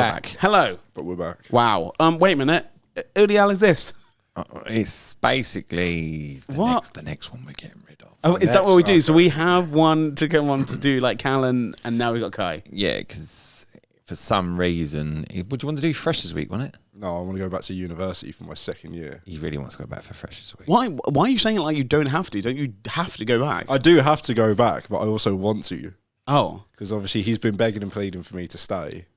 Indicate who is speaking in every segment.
Speaker 1: back.
Speaker 2: Hello.
Speaker 3: But we're back.
Speaker 2: Wow. Wait a minute. Who the hell is this?
Speaker 1: It's basically the next one we're getting rid of.
Speaker 2: Oh, is that what we do? So we have one to come on to do like Callan, and now we got Kai.
Speaker 1: Yeah, because for some reason, would you want to do Freshers Week, wasn't it?
Speaker 3: No, I want to go back to university for my second year.
Speaker 1: He really wants to go back for Freshers Week.
Speaker 2: Why are you saying it like you don't have to? Don't you have to go back?
Speaker 3: I do have to go back, but I also want to.
Speaker 2: Oh.
Speaker 3: Because obviously he's been begging and pleading for me to stay.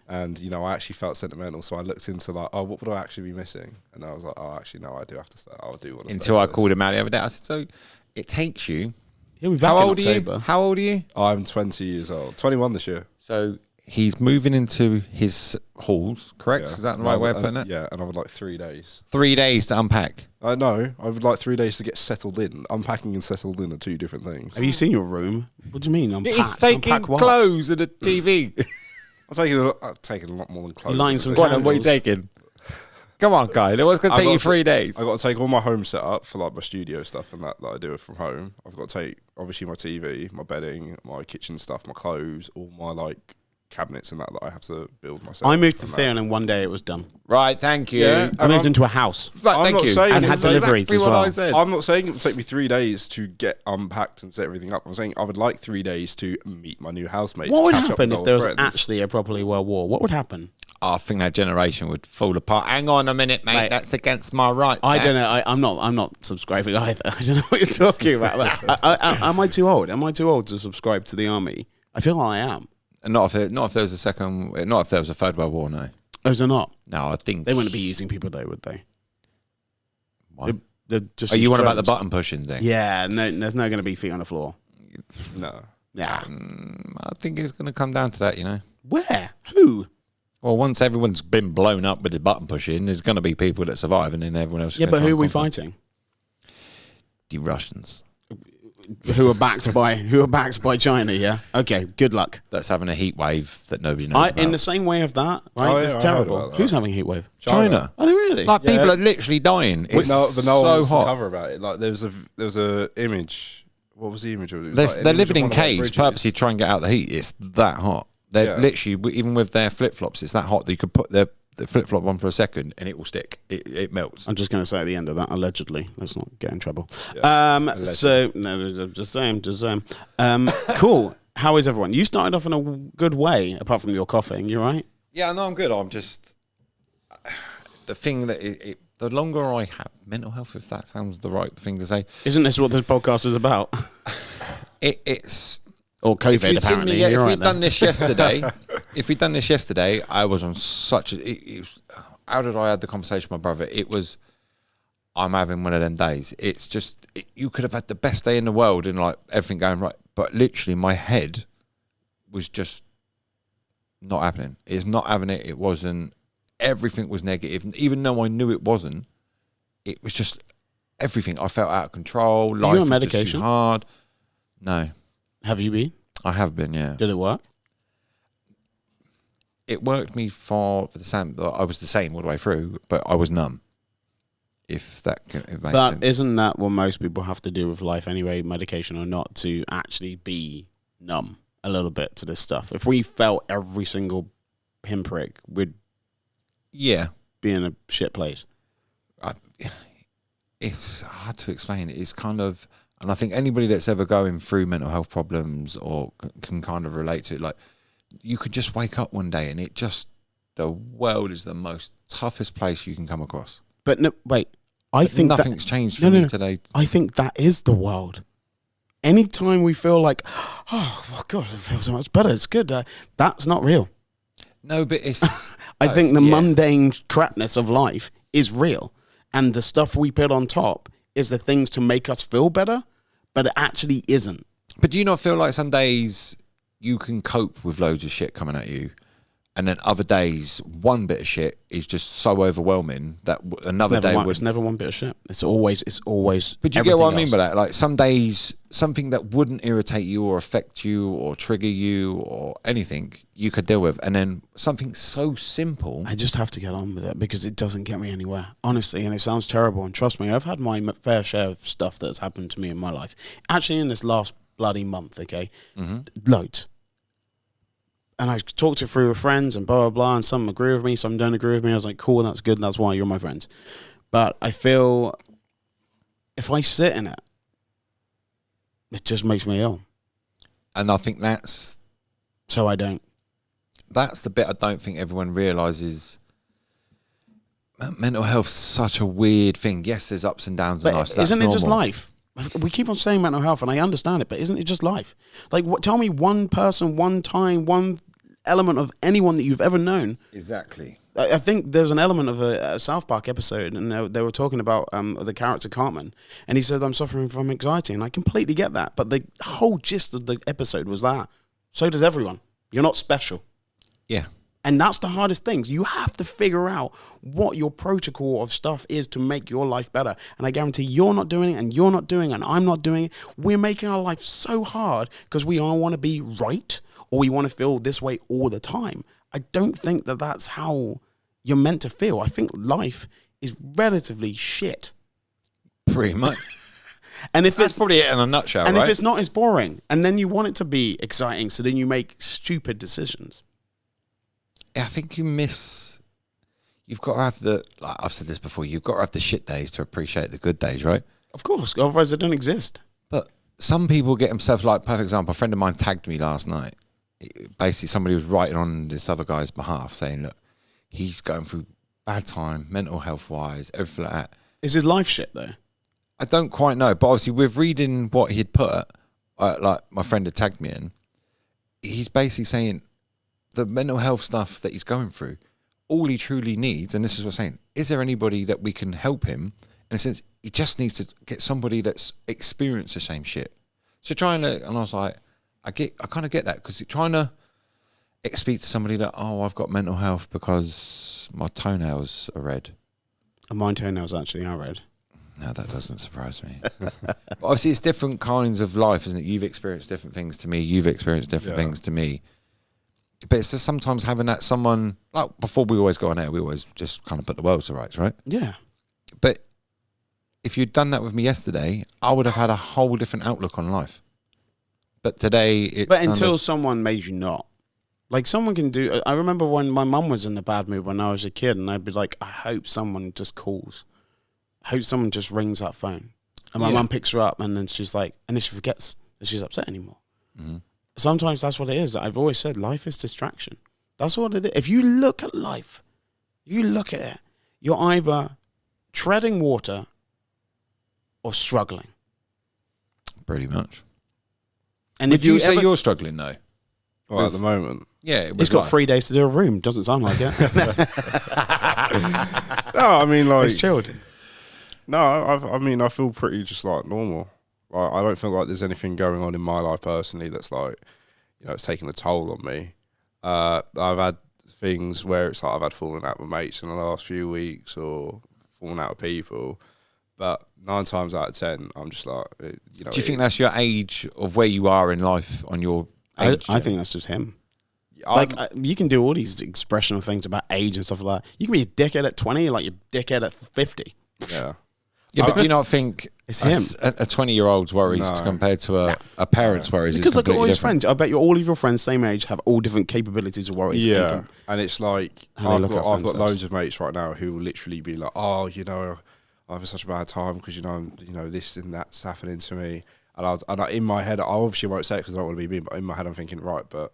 Speaker 3: And, you know, I actually felt sentimental, so I looked into, like, oh, what would I actually be missing? And I was like, oh, actually, no, I do have to stay. I do want to stay.
Speaker 1: Until I called him out the other day. I said, so it takes you...
Speaker 2: He'll be back
Speaker 1: How
Speaker 2: in
Speaker 1: old
Speaker 2: October.
Speaker 1: are you? How old are you?
Speaker 3: I'm 20 years old. 21 this year.
Speaker 1: So he's moving into his halls, correct?
Speaker 3: Yeah.
Speaker 1: Is that the right way of putting it?
Speaker 3: Yeah, and I would like 3 days.
Speaker 1: 3 days to unpack.
Speaker 3: No, I would like 3 days to get settled in. Unpacking and settled in are two different things.
Speaker 2: Have you seen your room? What do you mean?
Speaker 1: He's taking clothes and a TV.
Speaker 3: I'm taking a lot more than clothes.
Speaker 2: You're lying some
Speaker 1: Go on, then, what are you taking? Come on, guy. It was going to take you 3 days.
Speaker 3: I've got to take all my home set up for like my studio stuff and that I do from home. I've got to take obviously my TV, my bedding, my kitchen stuff, my clothes, all my like cabinets and that I have to build myself.
Speaker 2: I moved to Theon and one day it was done.
Speaker 1: Right, thank you.
Speaker 3: Yeah.
Speaker 2: I moved into a house.
Speaker 1: Right,
Speaker 3: I'm
Speaker 1: thank
Speaker 3: not
Speaker 1: you.
Speaker 3: saying
Speaker 2: And had
Speaker 3: it's
Speaker 2: deliveries
Speaker 1: exactly
Speaker 2: as
Speaker 1: what
Speaker 2: well.
Speaker 1: I said.
Speaker 3: I'm not saying it would take me 3 days to get unpacked and set everything up. I'm saying I would like 3 days to meet my new housemates.
Speaker 2: What would
Speaker 3: catch up
Speaker 2: happen
Speaker 3: with
Speaker 2: if there was
Speaker 3: old friends.
Speaker 2: actually a properly world war? What would happen?
Speaker 1: I think that generation would fall apart. Hang on a minute, mate.
Speaker 2: Mate,
Speaker 1: That's against my rights.
Speaker 2: I
Speaker 1: that.
Speaker 2: don't know. I'm not subscribing either. I don't know what you're talking about. Am I too old? Am I too old to subscribe to the army? I feel like I am.
Speaker 1: Not if there was a second. Not if there was a third world war. No.
Speaker 2: Oh, is there not?
Speaker 1: No, I think
Speaker 2: They wouldn't be using people though, would they?
Speaker 1: Why?
Speaker 2: They're just.
Speaker 1: Are you on about the
Speaker 2: drones.
Speaker 1: button pushing thing?
Speaker 2: Yeah, no, there's not going to be feet on the floor.
Speaker 3: No.
Speaker 2: Yeah.
Speaker 1: I think it's going to come down to that. You know.
Speaker 2: Where? Who?
Speaker 1: Well, once everyone's been blown up with the button pushing, there's going to be people that survive, and then everyone else. Is
Speaker 2: Yeah,
Speaker 1: gonna
Speaker 2: but
Speaker 1: try
Speaker 2: who are
Speaker 1: and
Speaker 2: we
Speaker 1: conquer.
Speaker 2: fighting?
Speaker 1: The Russians.
Speaker 2: Who are backed by China? Yeah. Okay. Good luck.
Speaker 1: That's having a heat wave that nobody knows about.
Speaker 2: In the same way of that, right?
Speaker 3: Oh, yeah,
Speaker 2: it's
Speaker 3: I heard
Speaker 2: terrible.
Speaker 3: about that.
Speaker 2: Who's having a heat wave?
Speaker 1: China.
Speaker 2: Are they really?
Speaker 1: Like
Speaker 3: Yeah.
Speaker 1: people are literally dying. It's
Speaker 3: No
Speaker 1: so
Speaker 3: one wants to
Speaker 1: hot.
Speaker 3: cover about it. Like there was a image. What was the image? It was
Speaker 1: They're,
Speaker 3: like an
Speaker 1: they're
Speaker 3: image
Speaker 1: living
Speaker 3: of
Speaker 1: in
Speaker 3: one of our
Speaker 1: caves
Speaker 3: bridges.
Speaker 1: purposely to try and get out the heat. It's that hot. They're
Speaker 3: Yeah.
Speaker 1: literally, even with their flip flops, it's that hot that you could put the flip flop on for a second and it will stick. It melts.
Speaker 2: I'm just going to say at the end of that, allegedly. Let's not get in trouble.
Speaker 3: Yeah.
Speaker 2: So, no, just saying. Cool. How is everyone? You started off in a good way, apart from your coughing. You right?
Speaker 1: Yeah, no, I'm good. I'm just the thing that the longer I have mental health, if that sounds the right thing to say,
Speaker 2: Isn't this what this podcast is about?
Speaker 1: it's.
Speaker 2: Or COVID,
Speaker 1: If you'd seen
Speaker 2: apparently.
Speaker 1: me,
Speaker 2: You're
Speaker 1: if
Speaker 2: right
Speaker 1: we'd
Speaker 2: then.
Speaker 1: done this yesterday, I was on such a. It was, how did I have the conversation with my brother? It was, I'm having one of them days. It's just you could have had the best day in the world and like everything going right, but literally my head was just not happening. It's not having it. It wasn't. Everything was negative, even though I knew it wasn't. It was just everything. I felt out of control.
Speaker 2: Are you
Speaker 1: Life
Speaker 2: on
Speaker 1: was just
Speaker 2: medication?
Speaker 1: too hard. No,
Speaker 2: Have you been?
Speaker 1: I have been. Yeah.
Speaker 2: Did it work?
Speaker 1: It worked me for the same. I was the same all the way through, but I was numb. If makes
Speaker 2: But
Speaker 1: sense.
Speaker 2: isn't that what most people have to do with life anyway, medication or not, to actually be numb a little bit to this stuff? If we felt every single pinprick, we'd
Speaker 1: Yeah,
Speaker 2: be in a shit place.
Speaker 1: it's hard to explain. It's kind of, and I think anybody that's ever going through mental health problems or can kind of relate to it. Like, you could just wake up one day and the world is the most toughest place you can come across.
Speaker 2: But no, wait, I think
Speaker 1: nothing's changed for me today.
Speaker 2: I think that is the world. Anytime we feel like, oh God, it feels so much better, it's good. That's not real.
Speaker 1: No, but it's.
Speaker 2: I think the
Speaker 1: yeah.
Speaker 2: mundane crapness of life is real. And the stuff we put on top is the things to make us feel better, but it actually isn't.
Speaker 1: But do you not feel like some days you can cope with loads of shit coming at you, and then other days one bit of shit is just so overwhelming that another day would.
Speaker 2: It's never one bit of shit. It's always.
Speaker 1: But you get what I mean
Speaker 2: else.
Speaker 1: by that? Like some days, something that wouldn't irritate you or affect you or trigger you or anything, you could deal with. And then something so simple.
Speaker 2: I just have to get on with it because it doesn't get me anywhere, honestly. And it sounds terrible. And trust me, I've had my fair share of stuff that's happened to me in my life. Actually, in this last bloody month, okay? Loads. and I talked it through with friends and blah, blah, blah, and some agree with me, some don't agree with me. I was like, cool, that's good, that's why you're my friends. But I feel if I sit in it, it just makes me ill.
Speaker 1: And I think that's
Speaker 2: So I don't.
Speaker 1: the bit I don't think everyone realises. Mental health's such a weird thing. Yes, there's ups and downs in life.
Speaker 2: But
Speaker 1: So
Speaker 2: isn't it just
Speaker 1: normal.
Speaker 2: life? We keep on saying mental health, and I understand it, but isn't it just life? Like, tell me one person, one time, one element of anyone that you've ever known.
Speaker 1: Exactly.
Speaker 2: I think there's an element of a South Park episode, and they were talking about the character Cartman, and he said, I'm suffering from anxiety, and I completely get that. But the whole gist of the episode was that. So does everyone. You're not special.
Speaker 1: Yeah.
Speaker 2: And that's the hardest thing. You have to figure out what your protocol of stuff is to make your life better. And I guarantee you're not doing it, and you're not doing it, and I'm not doing it. We're making our life so hard because we all want to be right, or we want to feel this way all the time. I don't think that that's how you're meant to feel. I think life is relatively shit.
Speaker 1: Pretty much.
Speaker 2: And if
Speaker 1: That's
Speaker 2: it's
Speaker 1: probably it in a nutshell,
Speaker 2: and
Speaker 1: right?
Speaker 2: if it's not, it's boring. And then you want it to be exciting, so then you make stupid decisions.
Speaker 1: I think you've got to have like I've said this before, you've got to have the shit days to appreciate the good days, right?
Speaker 2: Of course, otherwise they don't exist.
Speaker 1: But some people get themselves, like, perfect example, a friend of mine tagged me last night. Basically, somebody was writing on this other guy's behalf saying, look, he's going through bad time, mental health wise, everything like that.
Speaker 2: Is his life shit though?
Speaker 1: I don't quite know, but obviously with reading what he'd put, like my friend had tagged me in, he's basically saying the mental health stuff that he's going through, all he truly needs, and this is what I'm saying, is there anybody that we can help him? In a sense, he just needs to get somebody that's experienced the same shit. So and I was like, I kind of get that, because trying to speak to somebody that, I've got mental health because my toenails are red.
Speaker 2: And mine toenails actually are red.
Speaker 1: No, that doesn't surprise me. But obviously, it's different kinds of life, isn't it? You've experienced different things to me. You've experienced different things to me. But it's just sometimes having that someone, like before we always go on air, we always just kind of put the world to rights, right?
Speaker 2: Yeah.
Speaker 1: But if you'd done that with me yesterday, I would have had a whole different outlook on life. But today, it's
Speaker 2: But until someone made you not. Like, someone can do... I remember when my mum was in a bad mood when I was a kid, and I'd be like, I hope someone just calls. I hope someone just rings that phone. And my mum picks her up, and then she's like... And then she forgets that she's upset anymore.
Speaker 1: Mm-hmm.
Speaker 2: Sometimes that's what it is. I've always said life is distraction. That's what it is. If you look at life, you look at it, you're either treading water or struggling.
Speaker 1: pretty much.
Speaker 2: And
Speaker 1: Would
Speaker 2: if
Speaker 1: you say
Speaker 2: ever,
Speaker 1: you're struggling though?
Speaker 3: Well, at the moment.
Speaker 1: Yeah,
Speaker 2: he's got 3 days to do a room. Doesn't sound like it.
Speaker 3: No, I mean, like...
Speaker 2: It's chilled.
Speaker 3: No, I mean, I feel pretty just, like, normal. Like, I don't feel like there's anything going on in my life personally that's, like, you know, it's taking a toll on me. I've had things where it's like I've had falling out with mates in the last few weeks or falling out with people. But 9 times out of 10, I'm just like, you know...
Speaker 1: Do you think that's your age of where you are in life on your age?
Speaker 2: I think that's just him. You can do all these expressional things about age and stuff like that. You can be a dickhead at 20, like you're a dickhead at 50.
Speaker 3: Yeah.
Speaker 1: Yeah, but do you not think
Speaker 2: It's him.
Speaker 1: a 20-year-old's worries compared to a parent's worries?
Speaker 2: Because
Speaker 1: is
Speaker 2: look at all
Speaker 1: completely
Speaker 2: his
Speaker 1: different.
Speaker 2: friends. I bet you all of your friends, same age, have all different capabilities of worries.
Speaker 3: Yeah, and it's like
Speaker 2: How they
Speaker 3: I've
Speaker 2: look
Speaker 3: got
Speaker 2: after themselves.
Speaker 3: loads of mates right now who will literally be like, "Oh, you know, I'm having such a bad time because you know this and that's happening to me." And in my head, I obviously won't say it because I don't want to be mean, but in my head, I'm thinking, right, but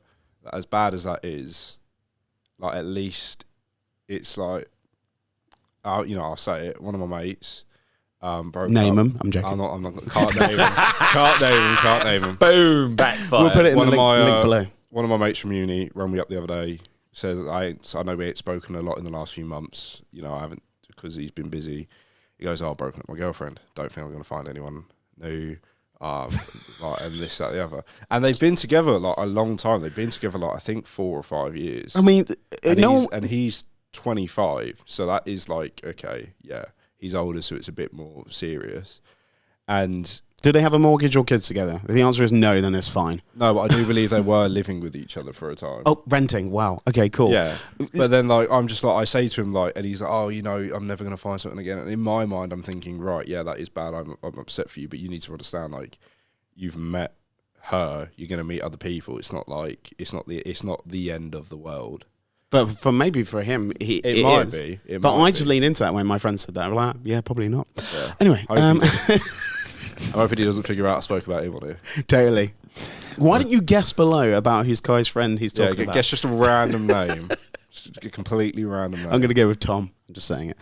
Speaker 3: as bad as that is, like at least it's like, I'll say it. One of my mates. Broke
Speaker 2: Name
Speaker 3: up.
Speaker 2: him. I'm joking.
Speaker 3: I'm not. Can't name him. Can't name him.
Speaker 1: Boom, backfire.
Speaker 2: We'll put it in
Speaker 3: One
Speaker 2: the
Speaker 3: of my,
Speaker 2: link below.
Speaker 3: One of my mates from uni rang me up the other day. Said I know we ain't spoken a lot in the last few months. You know, I haven't because he's been busy. He goes, I've broken up with my girlfriend. Don't think I'm going to find anyone new. Like, and this, that, the other. And they've been together like a long time. They've been together like I think 4 or 5 years.
Speaker 2: I mean,
Speaker 3: and he's 25, so that is like okay, yeah. He's older, so it's a bit more serious. And
Speaker 2: do they have a mortgage or kids together? If the answer is no, then it's fine.
Speaker 3: no, but I do believe they were living with each other for a time.
Speaker 2: Oh, renting. Wow. Okay, cool.
Speaker 3: Yeah. But then, like, I'm just like, I say to him, like, and he's like, oh, you know, I'm never going to find something again. And in my mind, I'm thinking, right, yeah, that is bad. I'm upset for you, but you need to understand, like, you've met her, you're going to meet other people. It's not like it's not the end of the world.
Speaker 2: But maybe for him, it
Speaker 3: might
Speaker 2: is.
Speaker 3: be. It
Speaker 2: but
Speaker 3: might
Speaker 2: I
Speaker 3: be.
Speaker 2: just leaned into that when my friend said that. I'm like, yeah, probably not.
Speaker 3: Yeah.
Speaker 2: Anyway,
Speaker 3: I'm hoping he doesn't figure out I spoke about him on here.
Speaker 2: totally. Why don't you guess below about whose guy's friend he's talking about?
Speaker 3: Guess just a random name. Just a completely random name.
Speaker 2: I'm going to go with Tom. I'm just saying it.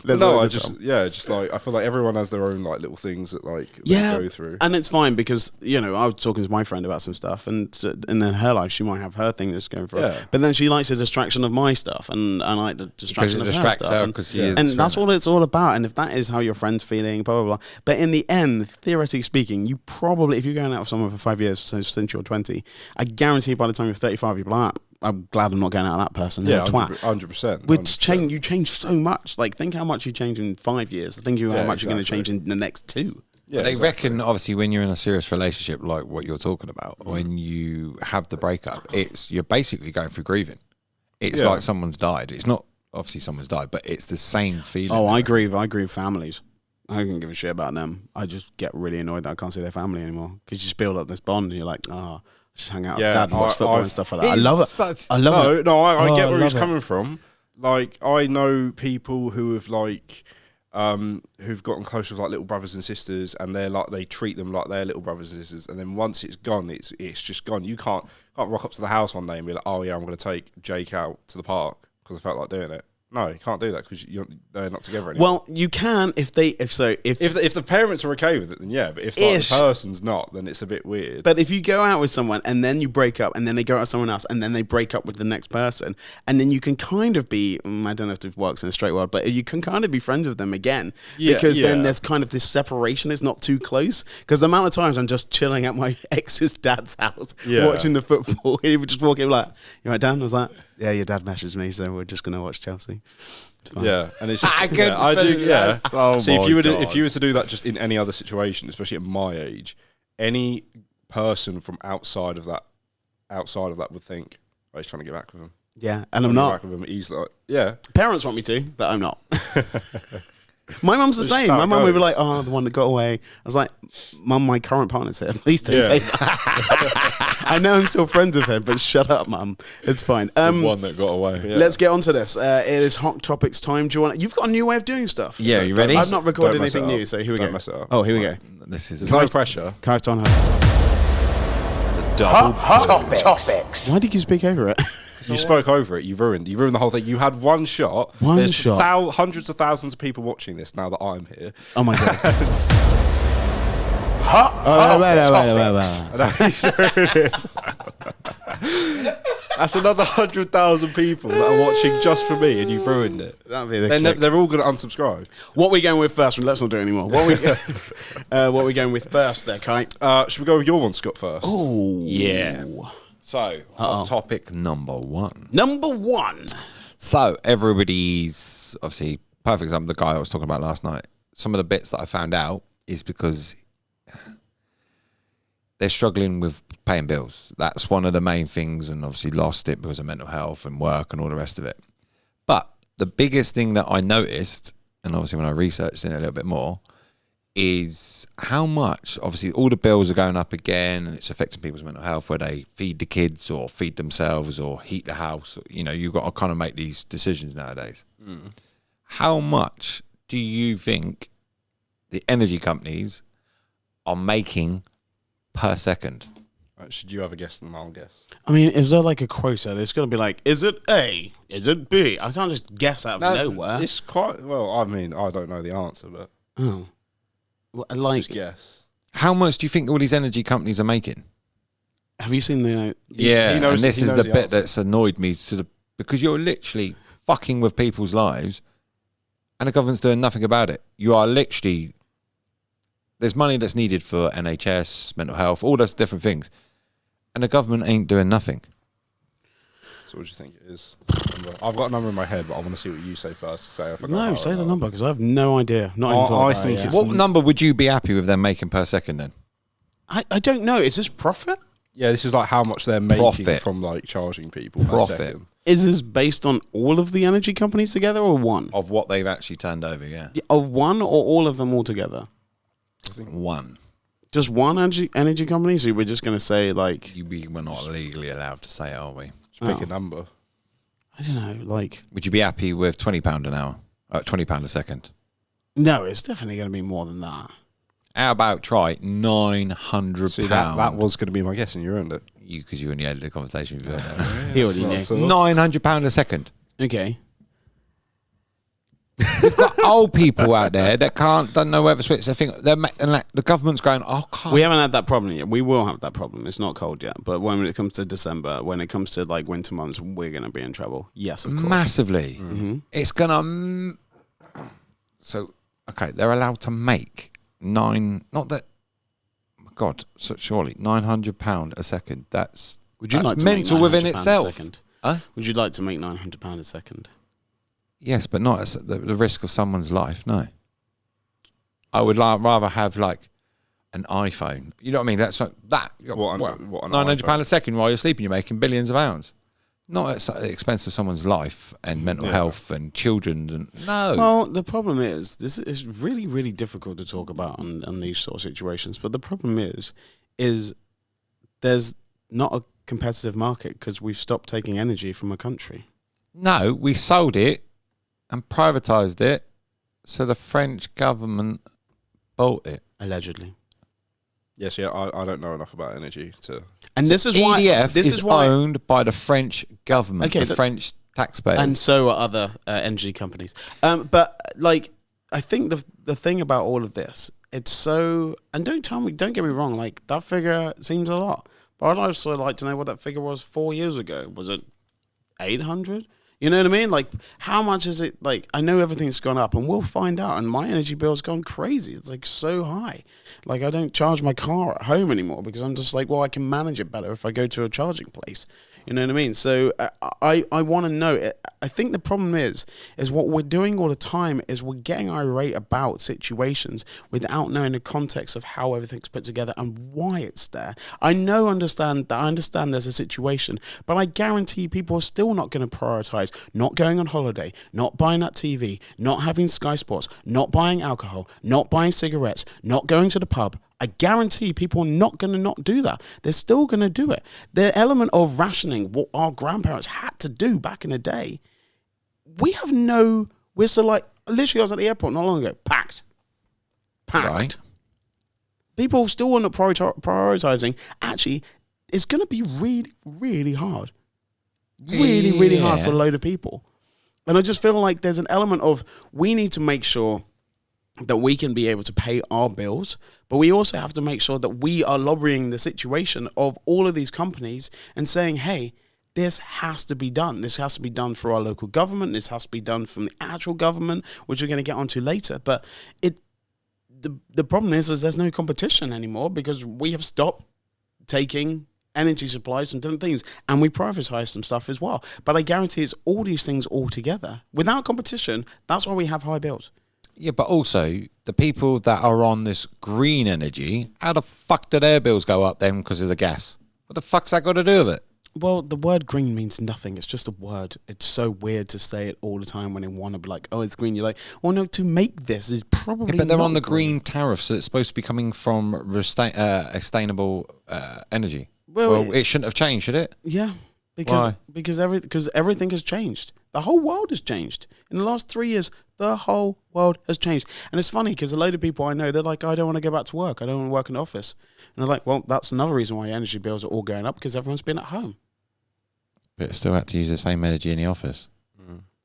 Speaker 3: No, just like I feel like everyone has their own like little things that like they go through,
Speaker 2: and it's fine because I was talking to my friend about some stuff, and in her life she might have her thing that's going for her, but then she likes the distraction of my stuff, and I like the distraction of her stuff, and that's what it's all about. And if that is how your friend's feeling, blah blah blah. But in the end, theoretically speaking, you probably, if you're going out with someone for 5 years since you're 20, I guarantee by the time you're 35, you're like, I'm glad I'm not going out with that person.
Speaker 3: Yeah,
Speaker 2: twat.
Speaker 3: 100%.
Speaker 2: Which you change so much. Like, think how much you change in 5 years. Think how much you're going to change in the next 2.
Speaker 1: Yeah, they reckon, obviously, when you're in a serious relationship like what you're talking about, when you have the breakup, you're basically going through grieving. It's like someone's died. It's not obviously someone's died, but it's the same feeling.
Speaker 2: Oh, I grieve families. I don't give a shit about them. I just get really annoyed that I can't see their family anymore because you just build up this bond and you're like, just hang out with dad and watch football and stuff like that. I love it. I love it.
Speaker 3: I get where he's coming from. Like, I know people who have like, who've gotten close with like little brothers and sisters, and they're like, they treat them like their little brothers and sisters, and then once it's gone, it's just gone. You can't rock up to the house one day and be like, oh yeah, I'm going to take Jake out to the park because I felt like doing it. No, you can't do that because they're not together anymore.
Speaker 2: Well, you can if the
Speaker 3: parents are okay with it, then yeah. But if the person's not, then it's a bit weird.
Speaker 2: But if you go out with someone and then you break up, and then they go out with someone else, and then they break up with the next person, and then you can kind of be, I don't know if it works in a straight world, but you can kind of be friends with them again because then there's kind of this separation. It's not too close because the amount of times I'm just chilling at my ex's dad's house watching the football, he would just walk in like, "You right, Dan?" I was like, "Yeah, your dad messaged me, so we're just gonna watch Chelsea."
Speaker 3: Yeah, and it's just I do. Yeah.
Speaker 2: Oh
Speaker 3: so if you were to do that just in any other situation, especially at my age, any person from outside of that would think, "Oh, he's trying to get back with him."
Speaker 2: Yeah, and I'm not.
Speaker 3: Back with him. He's like, yeah.
Speaker 2: Parents want me to, but I'm not. My mum's the same. My mum would be like, "Oh, the one that got away." I was like, "Mum, my current partner's here. Please don't say that." I know I'm still friends with him, but shut up, Mum. It's fine.
Speaker 1: The one that got away.
Speaker 2: Yeah. Let's get on to this. It is Hot Topics time. Do you want? You've got a new way of doing stuff.
Speaker 1: Yeah, you ready?
Speaker 2: I've not recorded anything new, so here we go.
Speaker 3: Mess it up.
Speaker 2: Oh, here we go.
Speaker 1: There's
Speaker 3: no pressure.
Speaker 2: Kai's on her.
Speaker 1: The double
Speaker 4: Hot Topics.
Speaker 2: Why did you speak over it?
Speaker 3: You spoke over it. You ruined the whole thing. You had one shot. There's hundreds of thousands of people watching this now that I'm here.
Speaker 2: Oh my god.
Speaker 3: That's another 100,000 people that are watching just for me, and you've ruined it.
Speaker 2: That'd be the
Speaker 3: They're all going to unsubscribe.
Speaker 2: What are we going with first? Let's not do it anymore. What are we going with first there, Kai?
Speaker 3: Should we go with your one, Scott, first?
Speaker 2: Oh,
Speaker 1: yeah. So, topic number 1.
Speaker 2: Number 1.
Speaker 1: So, everybody's, obviously, perfect example, the guy I was talking about last night. Some of the bits that I found out is because they're struggling with paying bills. That's one of the main things, and obviously lost it because of mental health and work and all the rest of it. But the biggest thing that I noticed, and obviously when I researched it a little bit more, is how much, obviously all the bills are going up again and it's affecting people's mental health, where they feed the kids or feed themselves or heat the house. You've got to kind of make these decisions nowadays. How much do you think the energy companies are making per second?
Speaker 3: Should you have a guess and I'll guess?
Speaker 2: I mean, is there like a quota? There's going to be like, is it A? Is it B? I can't just guess out of nowhere.
Speaker 3: It's quite, well, I mean, I don't know the answer, but
Speaker 2: oh. Well, like,
Speaker 3: just guess.
Speaker 1: How much do you think all these energy companies are making?
Speaker 2: Have you seen the...
Speaker 1: and this is the bit that's annoyed me, because you're literally fucking with people's lives and the government's doing nothing about it. You are literally... There's money that's needed for NHS, mental health, all those different things. And the government ain't doing nothing.
Speaker 3: So what do you think it is? I've got a number in my head, but I want to see what you say first. Say the
Speaker 2: number, because I have no idea. Not even thought about it.
Speaker 1: What number would you be happy with them making per second then?
Speaker 2: I don't know. Is this profit?
Speaker 3: Yeah, this is like how much they're making from like charging people per second.
Speaker 2: Is this based on all of the energy companies together or one?
Speaker 1: Of what they've actually turned over, yeah.
Speaker 2: Of one or all of them all together?
Speaker 1: I think one.
Speaker 2: Just one energy company? So we're just going to say, like...
Speaker 1: We're not legally allowed to say it, are we?
Speaker 3: Just pick a number.
Speaker 2: I don't know, like...
Speaker 1: Would you be happy with £20 an hour? £20 a second?
Speaker 2: No, it's definitely going to be more than that.
Speaker 1: How about try £900?
Speaker 3: See, that was going to be my guess, and you earned it.
Speaker 1: Because you only had the conversation with
Speaker 2: He already knew.
Speaker 1: £900 a second.
Speaker 2: Okay.
Speaker 1: We've got old people out there that don't know whether to switch. They think the government's going, oh, can't.
Speaker 2: We haven't had that problem yet. We will have that problem. It's not cold yet. But when it comes to December, when it comes to like winter months, we're going to be in trouble. Yes, of course.
Speaker 1: Massively.
Speaker 2: Mm-hmm.
Speaker 1: It's going to... So, okay, they're allowed to make not that... God, so surely £900 a second. That's mental within itself. Huh?
Speaker 2: Would you like to make £900 a second?
Speaker 1: Yes, but not at the risk of someone's life. No, I would rather have like an iPhone. You know what I mean? That's like that.
Speaker 3: What
Speaker 1: £900 a second while you're sleeping, you're making billions of pounds. Not at the expense of someone's life and mental health and children. And no.
Speaker 2: Well, the problem is this is really, really difficult to talk about on these sort of situations. But the problem is there's not a competitive market because we've stopped taking energy from a country.
Speaker 1: No, we sold it and privatised it, so the French government bought it.
Speaker 2: Allegedly.
Speaker 3: Yes, yeah, I don't know enough about energy to...
Speaker 2: And this is why...
Speaker 1: EDF is owned by the French government, the French taxpayers.
Speaker 2: And so are other energy companies. But, like, I think the thing about all of this, it's so... And don't get me wrong, like, that figure seems a lot. But I'd also like to know what that figure was 4 years ago. Was it 800? You know what I mean? Like, how much is it? Like, I know everything's gone up, and we'll find out. And my energy bill's gone crazy. It's, like, so high. Like, I don't charge my car at home anymore because I'm just like, well, I can manage it better if I go to a charging place. You know what I mean? So I want to know. I think the problem is what we're doing all the time is we're getting irate about situations without knowing the context of how everything's put together and why it's there. I understand there's a situation, but I guarantee people are still not going to prioritize not going on holiday, not buying that TV, not having Sky Sports, not buying alcohol, not buying cigarettes, not going to the pub. I guarantee people are not going to not do that. They're still going to do it. The element of rationing, what our grandparents had to do back in the day, we're so like, literally I was at the airport not long ago, packed.
Speaker 1: Right.
Speaker 2: People still are not prioritizing. Actually, it's going to be really, really hard. Really, really hard for a load of people. And I just feel like there's an element of we need to make sure that we can be able to pay our bills, but we also have to make sure that we are lobbying the situation of all of these companies and saying, hey, this has to be done. This has to be done for our local government. This has to be done from the actual government, which we're going to get onto later. But the problem is there's no competition anymore because we have stopped taking energy supplies from different things, and we privatize some stuff as well. But I guarantee it's all these things all together. Without competition, that's why we have high bills.
Speaker 1: Yeah, but also the people that are on this green energy, how the fuck do their bills go up then because of the gas? What the fuck's that got to do with it?
Speaker 2: Well, the word green means nothing. It's just a word. It's so weird to say it all the time when they want to be like, oh, it's green. You're like, well, no, to make this is probably
Speaker 1: but they're
Speaker 2: not
Speaker 1: on the green tariff, so it's supposed to be coming from sustainable energy. Well, it shouldn't have changed, should it?
Speaker 2: Yeah, because everything has changed. The whole world has changed. In the last 3 years, the whole world has changed. And it's funny because a load of people I know, they're like, I don't want to go back to work. I don't want to work in the office. And they're like, well, that's another reason why energy bills are all going up because everyone's been at home.
Speaker 1: But still had to use the same energy in the office.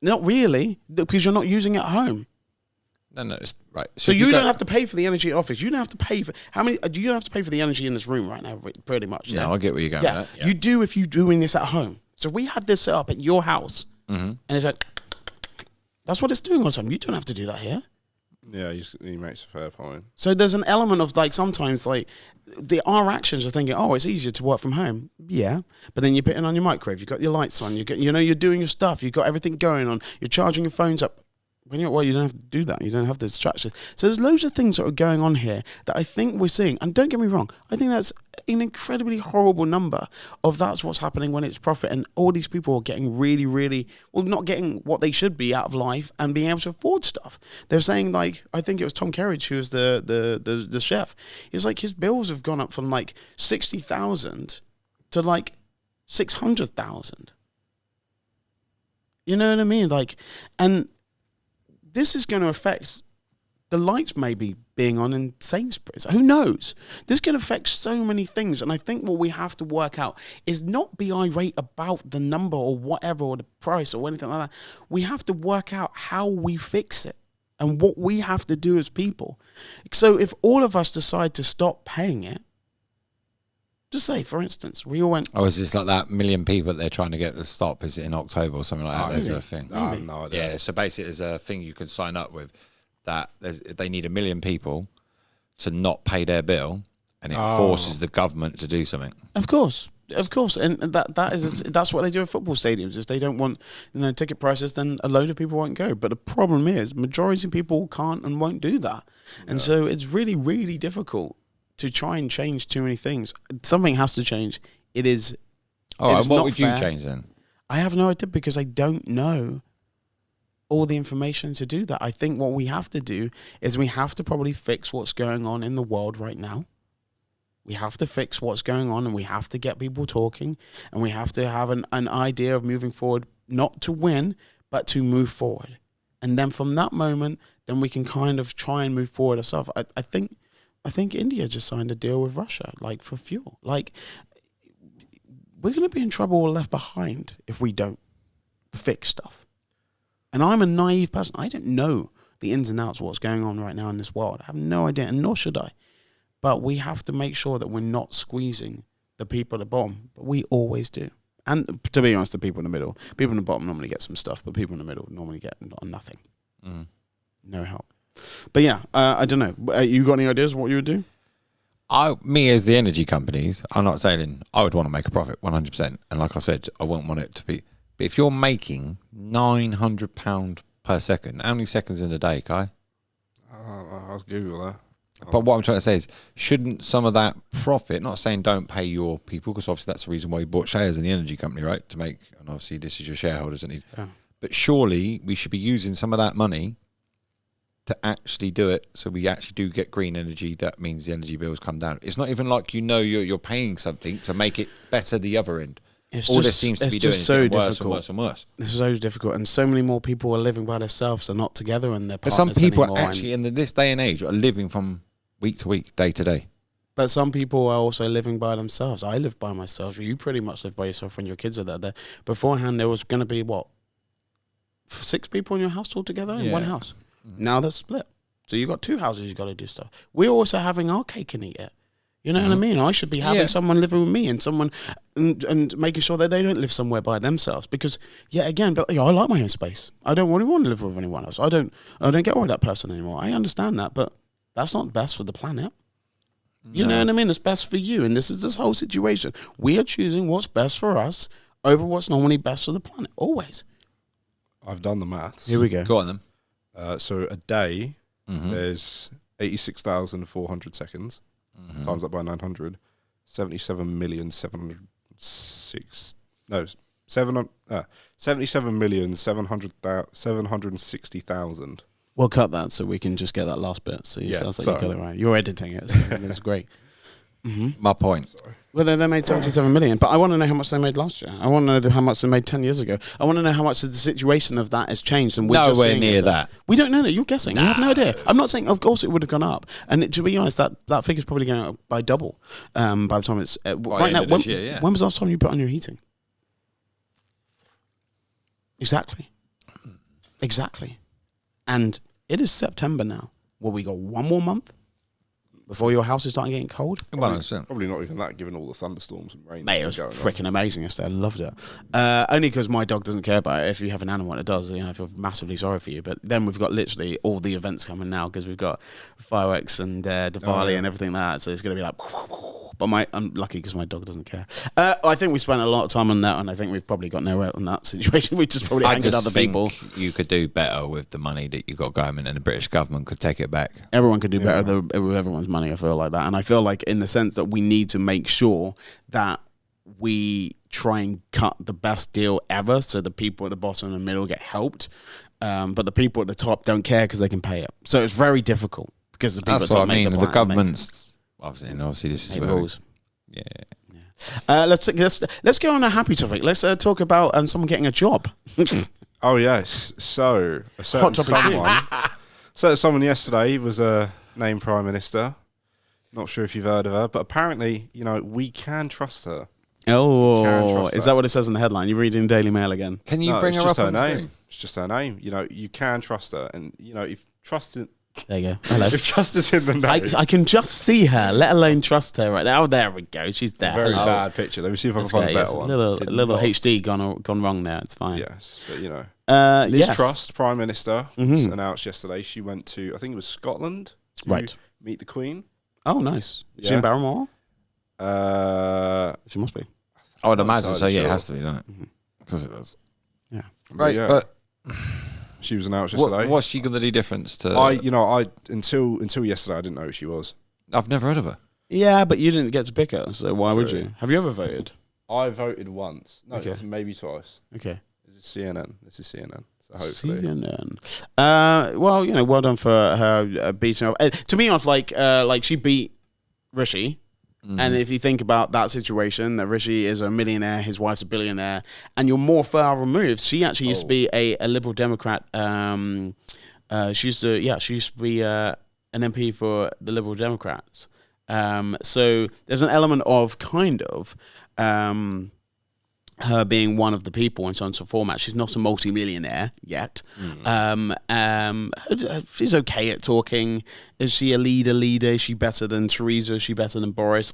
Speaker 2: Not really, because you're not using it at home.
Speaker 1: No, it's right.
Speaker 2: So you don't have to pay for the energy in the office. You don't have to pay for you don't have to pay for the energy in this room right now, pretty much. Yeah?
Speaker 1: No, I get where you're going with that. Yeah.
Speaker 2: You do if you're doing this at home. So we had this set up at your house, and it's like, that's what it's doing on something. You don't have to do that here.
Speaker 3: Yeah, he makes a fair point.
Speaker 2: So there's an element of like sometimes like our actions are thinking, oh, it's easier to work from home. Yeah, but then you're putting on your microwave, you've got your lights on, you're doing your stuff, you've got everything going on, you're charging your phones up. When you're at work, you don't have to do that. You don't have the distraction. So there's loads of things that are going on here that I think we're seeing. And don't get me wrong, I think that's an incredibly horrible number of that's what's happening when it's profit. And all these people are getting really, really, well, not getting what they should be out of life and being able to afford stuff. They're saying, like, I think it was Tom Kerridge who was the chef. He was like, his bills have gone up from like 60,000 to like 600,000. You know what I mean? Like, and this is going to affect the lights maybe being on in Sainsbury's. Who knows? This is going to affect so many things. And I think what we have to work out is not be irate about the number or whatever or the price or anything like that. We have to work out how we fix it and what we have to do as people. So if all of us decide to stop paying it, just say, for instance, we all went...
Speaker 1: Oh, is this like that million people that they're trying to get to stop? Is it in October or something like that? There's a thing.
Speaker 3: I have no idea.
Speaker 1: Yeah, so basically there's a thing you can sign up with that they need 1 million people to not pay their bill, and it forces the government to do something.
Speaker 2: Of course, and that's what they do at football stadiums. If they don't want ticket prices, then a load of people won't go. But the problem is, majority of people can't and won't do that, and so it's really, really difficult to try and change too many things. Something has to change. It is.
Speaker 1: Oh, and what would
Speaker 2: fair.
Speaker 1: you change then?
Speaker 2: I have no idea because I don't know all the information to do that. I think what we have to do is we have to probably fix what's going on in the world right now. We have to fix what's going on, and we have to get people talking, and we have to have an idea of moving forward, not to win, but to move forward. And then from that moment, then we can kind of try and move forward ourselves. I think India just signed a deal with Russia, like for fuel. Like, we're going to be in trouble or left behind if we don't fix stuff. And I'm a naive person. I don't know the ins and outs of what's going on right now in this world. I have no idea, and nor should I. But we have to make sure that we're not squeezing the people at the bottom. But we always do. And to be honest, the people in the middle, people in the bottom normally get some stuff, but people in the middle normally get nothing. No help. But yeah, I don't know. You got any ideas of what you would do?
Speaker 1: Me as the energy companies, I'm not saying I would want to make a profit 100%. And like I said, I wouldn't want it to be. But if you're making £900 per second, how many seconds in a day, Kai?
Speaker 3: I'll Google that.
Speaker 1: But what I'm trying to say is, shouldn't some of that profit, not saying don't pay your people, because obviously that's the reason why you bought shares in the energy company, right? To make, and obviously this is your shareholders, isn't it?
Speaker 2: Yeah.
Speaker 1: But surely we should be using some of that money to actually do it, so we actually do get green energy. That means the energy bills come down. It's not even like you're paying something to make it better the other end. All this seems to be doing is getting worse and worse and worse.
Speaker 2: This is so difficult, and so many more people are living by themselves. They're not together, and they're
Speaker 1: But some
Speaker 2: partners
Speaker 1: people
Speaker 2: anymore,
Speaker 1: actually, in this day and age, are living from week to week, day to day.
Speaker 2: But some people are also living by themselves. I live by myself. You pretty much live by yourself when your kids are there. Beforehand, there was going to be, 6 people in your household together in one house. Now they're split. So you've got 2 houses you've got to do stuff. We're also having our cake and eat it. You know what I mean? I should be having someone living with me and someone and making sure that they don't live somewhere by themselves. Because, again, I like my own space. I don't really want to live with anyone else. I don't get with that person anymore. I understand that, but that's not best for the planet. You know what I mean? It's best for you. And this is this whole situation. We are choosing what's best for us over what's normally best for the planet. Always.
Speaker 3: I've done the maths.
Speaker 2: Here we go.
Speaker 1: Go on then.
Speaker 3: So a day, there's 86,400 seconds. Times that by 900. 77,760,000.
Speaker 2: We'll cut that so we can just get that last bit. So it sounds like you got it right. You're editing it, so it's great.
Speaker 1: My point.
Speaker 2: Well, they made 77 million, but I want to know how much they made last year. I want to know how much they made 10 years ago. I want to know how much the situation of that has changed. And we're just
Speaker 1: Nowhere
Speaker 2: seeing
Speaker 1: near that.
Speaker 2: We don't know that. You're guessing. You have no idea. I'm not saying, of course, it would have gone up. And to be honest, that figure's probably going up by double by the time it's... right now, when was the last time you put on your heating? Exactly. And it is September now. Well, we got one more month? before your house is starting getting cold.
Speaker 1: 100%.
Speaker 3: Probably not even that, given all the thunderstorms and rain.
Speaker 2: Mate, it was
Speaker 3: going on.
Speaker 2: freaking amazing yesterday. I loved it. Only because my dog doesn't care about it. If you have an animal, it does. I feel massively sorry for you. But then we've got literally all the events coming now because we've got fireworks and Diwali and everything like that. So it's going to be like. But I'm lucky because my dog doesn't care. I think we spent a lot of time on that, and I think we've probably got nowhere on that situation. We just probably angered other people.
Speaker 1: You could do better with the money that you got going, and the British government could take it back.
Speaker 2: Everyone could do better with everyone's money. I feel like that, and I feel like in the sense that we need to make sure that we try and cut the best deal ever, so the people at the bottom and the middle get helped, but the people at the top don't care because they can pay it. So it's very difficult because the people
Speaker 1: That's
Speaker 2: at the
Speaker 1: what
Speaker 2: top
Speaker 1: I mean.
Speaker 2: make
Speaker 1: The government's obviously this is
Speaker 2: make the
Speaker 1: where
Speaker 2: rules.
Speaker 1: Yeah.
Speaker 2: Let's go on a happy topic. Let's talk about someone getting a job.
Speaker 3: Oh yes. So a
Speaker 2: Hot
Speaker 3: certain
Speaker 2: topic
Speaker 3: someone, someone yesterday was a named Prime Minister. Not sure if you've heard of her, but apparently, we can trust her.
Speaker 2: Oh, is that what it says in the headline? You're reading Daily Mail again.
Speaker 1: Can you
Speaker 3: No,
Speaker 1: bring
Speaker 3: it's
Speaker 1: her
Speaker 3: just
Speaker 1: up
Speaker 3: her
Speaker 1: on the
Speaker 3: name.
Speaker 1: screen?
Speaker 3: It's just her name. You can trust her, and if trusted,
Speaker 2: There you go. Hello.
Speaker 3: if trust is in the name.
Speaker 2: I can just see her, let alone trust her right now. Oh, there we go. She's there.
Speaker 3: Very
Speaker 2: Hello.
Speaker 3: bad picture. Let me see if I can
Speaker 2: That's
Speaker 3: find
Speaker 2: great,
Speaker 3: a
Speaker 2: yes.
Speaker 3: better one.
Speaker 2: A
Speaker 3: Did
Speaker 2: little
Speaker 3: not-
Speaker 2: HD gone wrong there. It's fine.
Speaker 3: Yes, but Liz
Speaker 2: Yes.
Speaker 3: Truss, Prime Minister, was announced yesterday. She went to, I think it was Scotland, to
Speaker 2: Right.
Speaker 3: meet the Queen.
Speaker 2: Oh, nice. Is she
Speaker 3: Yeah.
Speaker 2: in Barrymore? She must be.
Speaker 1: I would
Speaker 3: Not
Speaker 1: imagine so.
Speaker 3: entirely
Speaker 1: Yeah, it
Speaker 3: sure.
Speaker 1: has to be, doesn't it? Because it does.
Speaker 2: Yeah.
Speaker 1: Right,
Speaker 3: yeah,
Speaker 1: but
Speaker 3: she was announced yesterday.
Speaker 1: what's she going to do difference to?
Speaker 3: I until yesterday I didn't know who she was.
Speaker 1: I've never heard of her.
Speaker 2: Yeah, but you didn't get to pick her, so why would
Speaker 3: True.
Speaker 2: you? Have you ever voted?
Speaker 3: I voted once. No,
Speaker 2: Okay.
Speaker 3: maybe twice.
Speaker 2: Okay.
Speaker 3: This is CNN. So hopefully.
Speaker 2: CNN. Well, well done for her beating off. To me, off like she beat Rishi. And if you think about that situation, that Rishi is a millionaire, his wife's a billionaire, and you're more far removed. She actually used to be a Liberal Democrat. She used to be an MP for the Liberal Democrats. So there's an element of kind of her being one of the people in some sort of format. She's not a multi-millionaire yet. She's okay at talking. Is she a leader? Is she better than Theresa? Is she better than Boris?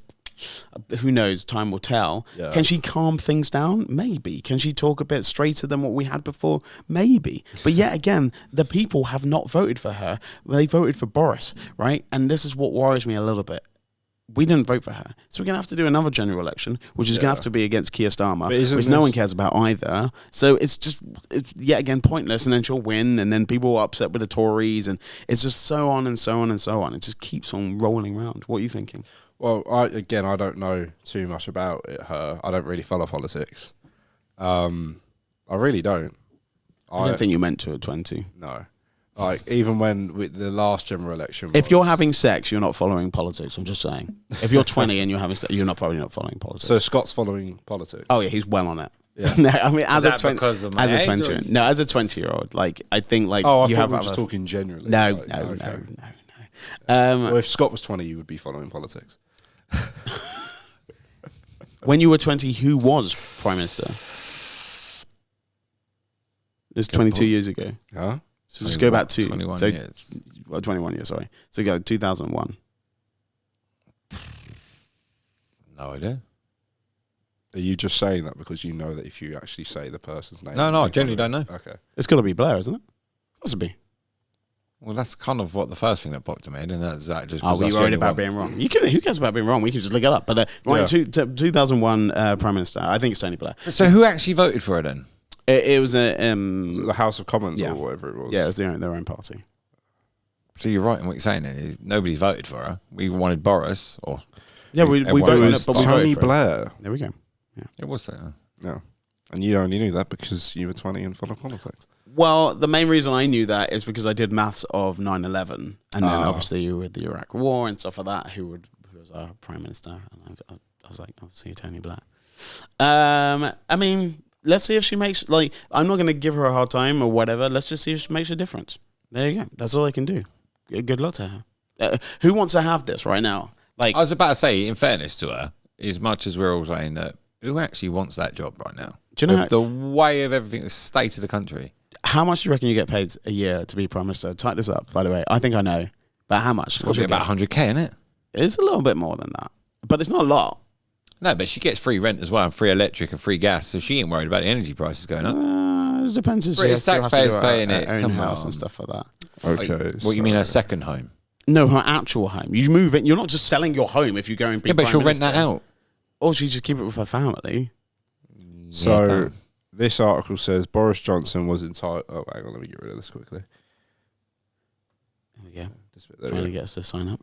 Speaker 2: Who knows? Time will tell.
Speaker 3: Yeah.
Speaker 2: Can she calm things down? Maybe. Can she talk a bit straighter than what we had before? Maybe. But yet again, the people have not voted for her. They voted for Boris, right? And this is what worries me a little bit. We didn't vote for her. So we're going to have to do another general election, which is going to have to be against Keir Starmer, which no one cares about either. So it's yet again pointless, and then she'll win, and then people are upset with the Tories, and it's just so on and so on and so on. It just keeps on rolling around. What are you thinking?
Speaker 3: Well, I don't know too much about her. I don't really follow politics. I really don't.
Speaker 2: I don't think you meant to at 20.
Speaker 3: No. Like, even when with the last general election.
Speaker 2: If you're having sex, you're not following politics. I'm just saying. If you're 20 and you're having sex, you're probably not following politics.
Speaker 3: So Scott's following politics.
Speaker 2: Oh yeah, he's well on it.
Speaker 3: Yeah.
Speaker 2: No, I mean, as
Speaker 1: Is
Speaker 2: a
Speaker 1: that
Speaker 2: 20,
Speaker 1: because of my
Speaker 2: as a
Speaker 1: age,
Speaker 2: 20,
Speaker 1: or-
Speaker 2: no, as a 20-year-old, like I think, like
Speaker 3: I
Speaker 2: you
Speaker 3: thought
Speaker 2: have
Speaker 3: we were just
Speaker 2: other-
Speaker 3: talking generally.
Speaker 2: No,
Speaker 3: Like,
Speaker 2: no,
Speaker 3: okay.
Speaker 2: no.
Speaker 3: Well, if Scott was 20, you would be following politics.
Speaker 2: When you were 20, who was Prime Minister? It's 22 years ago.
Speaker 3: Huh?
Speaker 2: So just go back to
Speaker 1: 21
Speaker 2: so,
Speaker 1: years.
Speaker 2: Well, 21 years, sorry. So go 2001.
Speaker 1: No idea.
Speaker 3: Are you just saying that because you know that if you actually say the person's name?
Speaker 1: No, I
Speaker 3: you
Speaker 1: genuinely
Speaker 3: probably-
Speaker 1: don't know.
Speaker 3: Okay.
Speaker 2: It's got to be Blair, isn't it? Has to be.
Speaker 1: Well, that's kind of what the first thing that popped to me, and that's that. Just
Speaker 2: Oh,
Speaker 1: 'cause
Speaker 2: were you
Speaker 1: that's the
Speaker 2: worried
Speaker 1: only
Speaker 2: about
Speaker 1: one.
Speaker 2: being wrong? Who cares about being wrong? We can just look it up. But right, 2001 Prime Minister. I think it's Tony Blair.
Speaker 1: So who actually voted for her then?
Speaker 2: It was a
Speaker 3: The House of Commons
Speaker 2: Yeah.
Speaker 3: or whatever it was.
Speaker 2: yeah, it was their own party.
Speaker 1: So you're right in what you're saying. Then is nobody's voted for her. We wanted Boris, or
Speaker 2: Yeah, we
Speaker 1: Everyone
Speaker 2: voted,
Speaker 1: was
Speaker 2: but we voted
Speaker 3: Tony
Speaker 2: for it.
Speaker 3: Blair.
Speaker 2: There we go.
Speaker 1: it was that.
Speaker 3: No. And you only knew that because you were 20 and followed politics.
Speaker 2: Well, the main reason I knew that is because I did maths of 9/11, and then obviously with the Iraq War and stuff like that, who was our Prime Minister, and I was like, obviously Tony Blair. I mean, let's see if she makes, like, I'm not going to give her a hard time or whatever. Let's just see if she makes a difference. There you go. That's all I can do. Good luck to her. Who wants to have this right now? Like,
Speaker 1: I was about to say, in fairness to her, as much as we're all saying that, who actually wants that job right now?
Speaker 2: Do you know
Speaker 1: With the way of everything, the state of the country.
Speaker 2: how much do you reckon you get paid a year to be Prime Minister? Type this up, by the way. I think I know. But how much? What's
Speaker 1: Probably
Speaker 2: your
Speaker 1: about
Speaker 2: guess?
Speaker 1: 100k, isn't it?
Speaker 2: It's a little bit more than that, but it's not a lot.
Speaker 1: No, but she gets free rent as well, and free electric and free gas, so she ain't worried about the energy prices going up.
Speaker 2: It depends. If she
Speaker 1: British
Speaker 2: still has to
Speaker 1: taxpayers
Speaker 2: do
Speaker 1: paying
Speaker 2: her
Speaker 1: it.
Speaker 2: own
Speaker 1: Come
Speaker 2: house
Speaker 1: on.
Speaker 2: and stuff like that.
Speaker 3: Okay.
Speaker 1: What you mean, her second home?
Speaker 2: No, her actual home. You move it. You're not just selling your home if you go and be
Speaker 1: Yeah, but
Speaker 2: Prime
Speaker 1: she'll rent
Speaker 2: Minister.
Speaker 1: that out.
Speaker 2: Or she just keep it with her family.
Speaker 3: So
Speaker 1: Yeah.
Speaker 3: this article says Boris Johnson was entitled. Oh, hang on, let me get rid of this quickly.
Speaker 2: There we go.
Speaker 3: This bit, there
Speaker 2: Trying
Speaker 3: we
Speaker 2: to get us to sign up.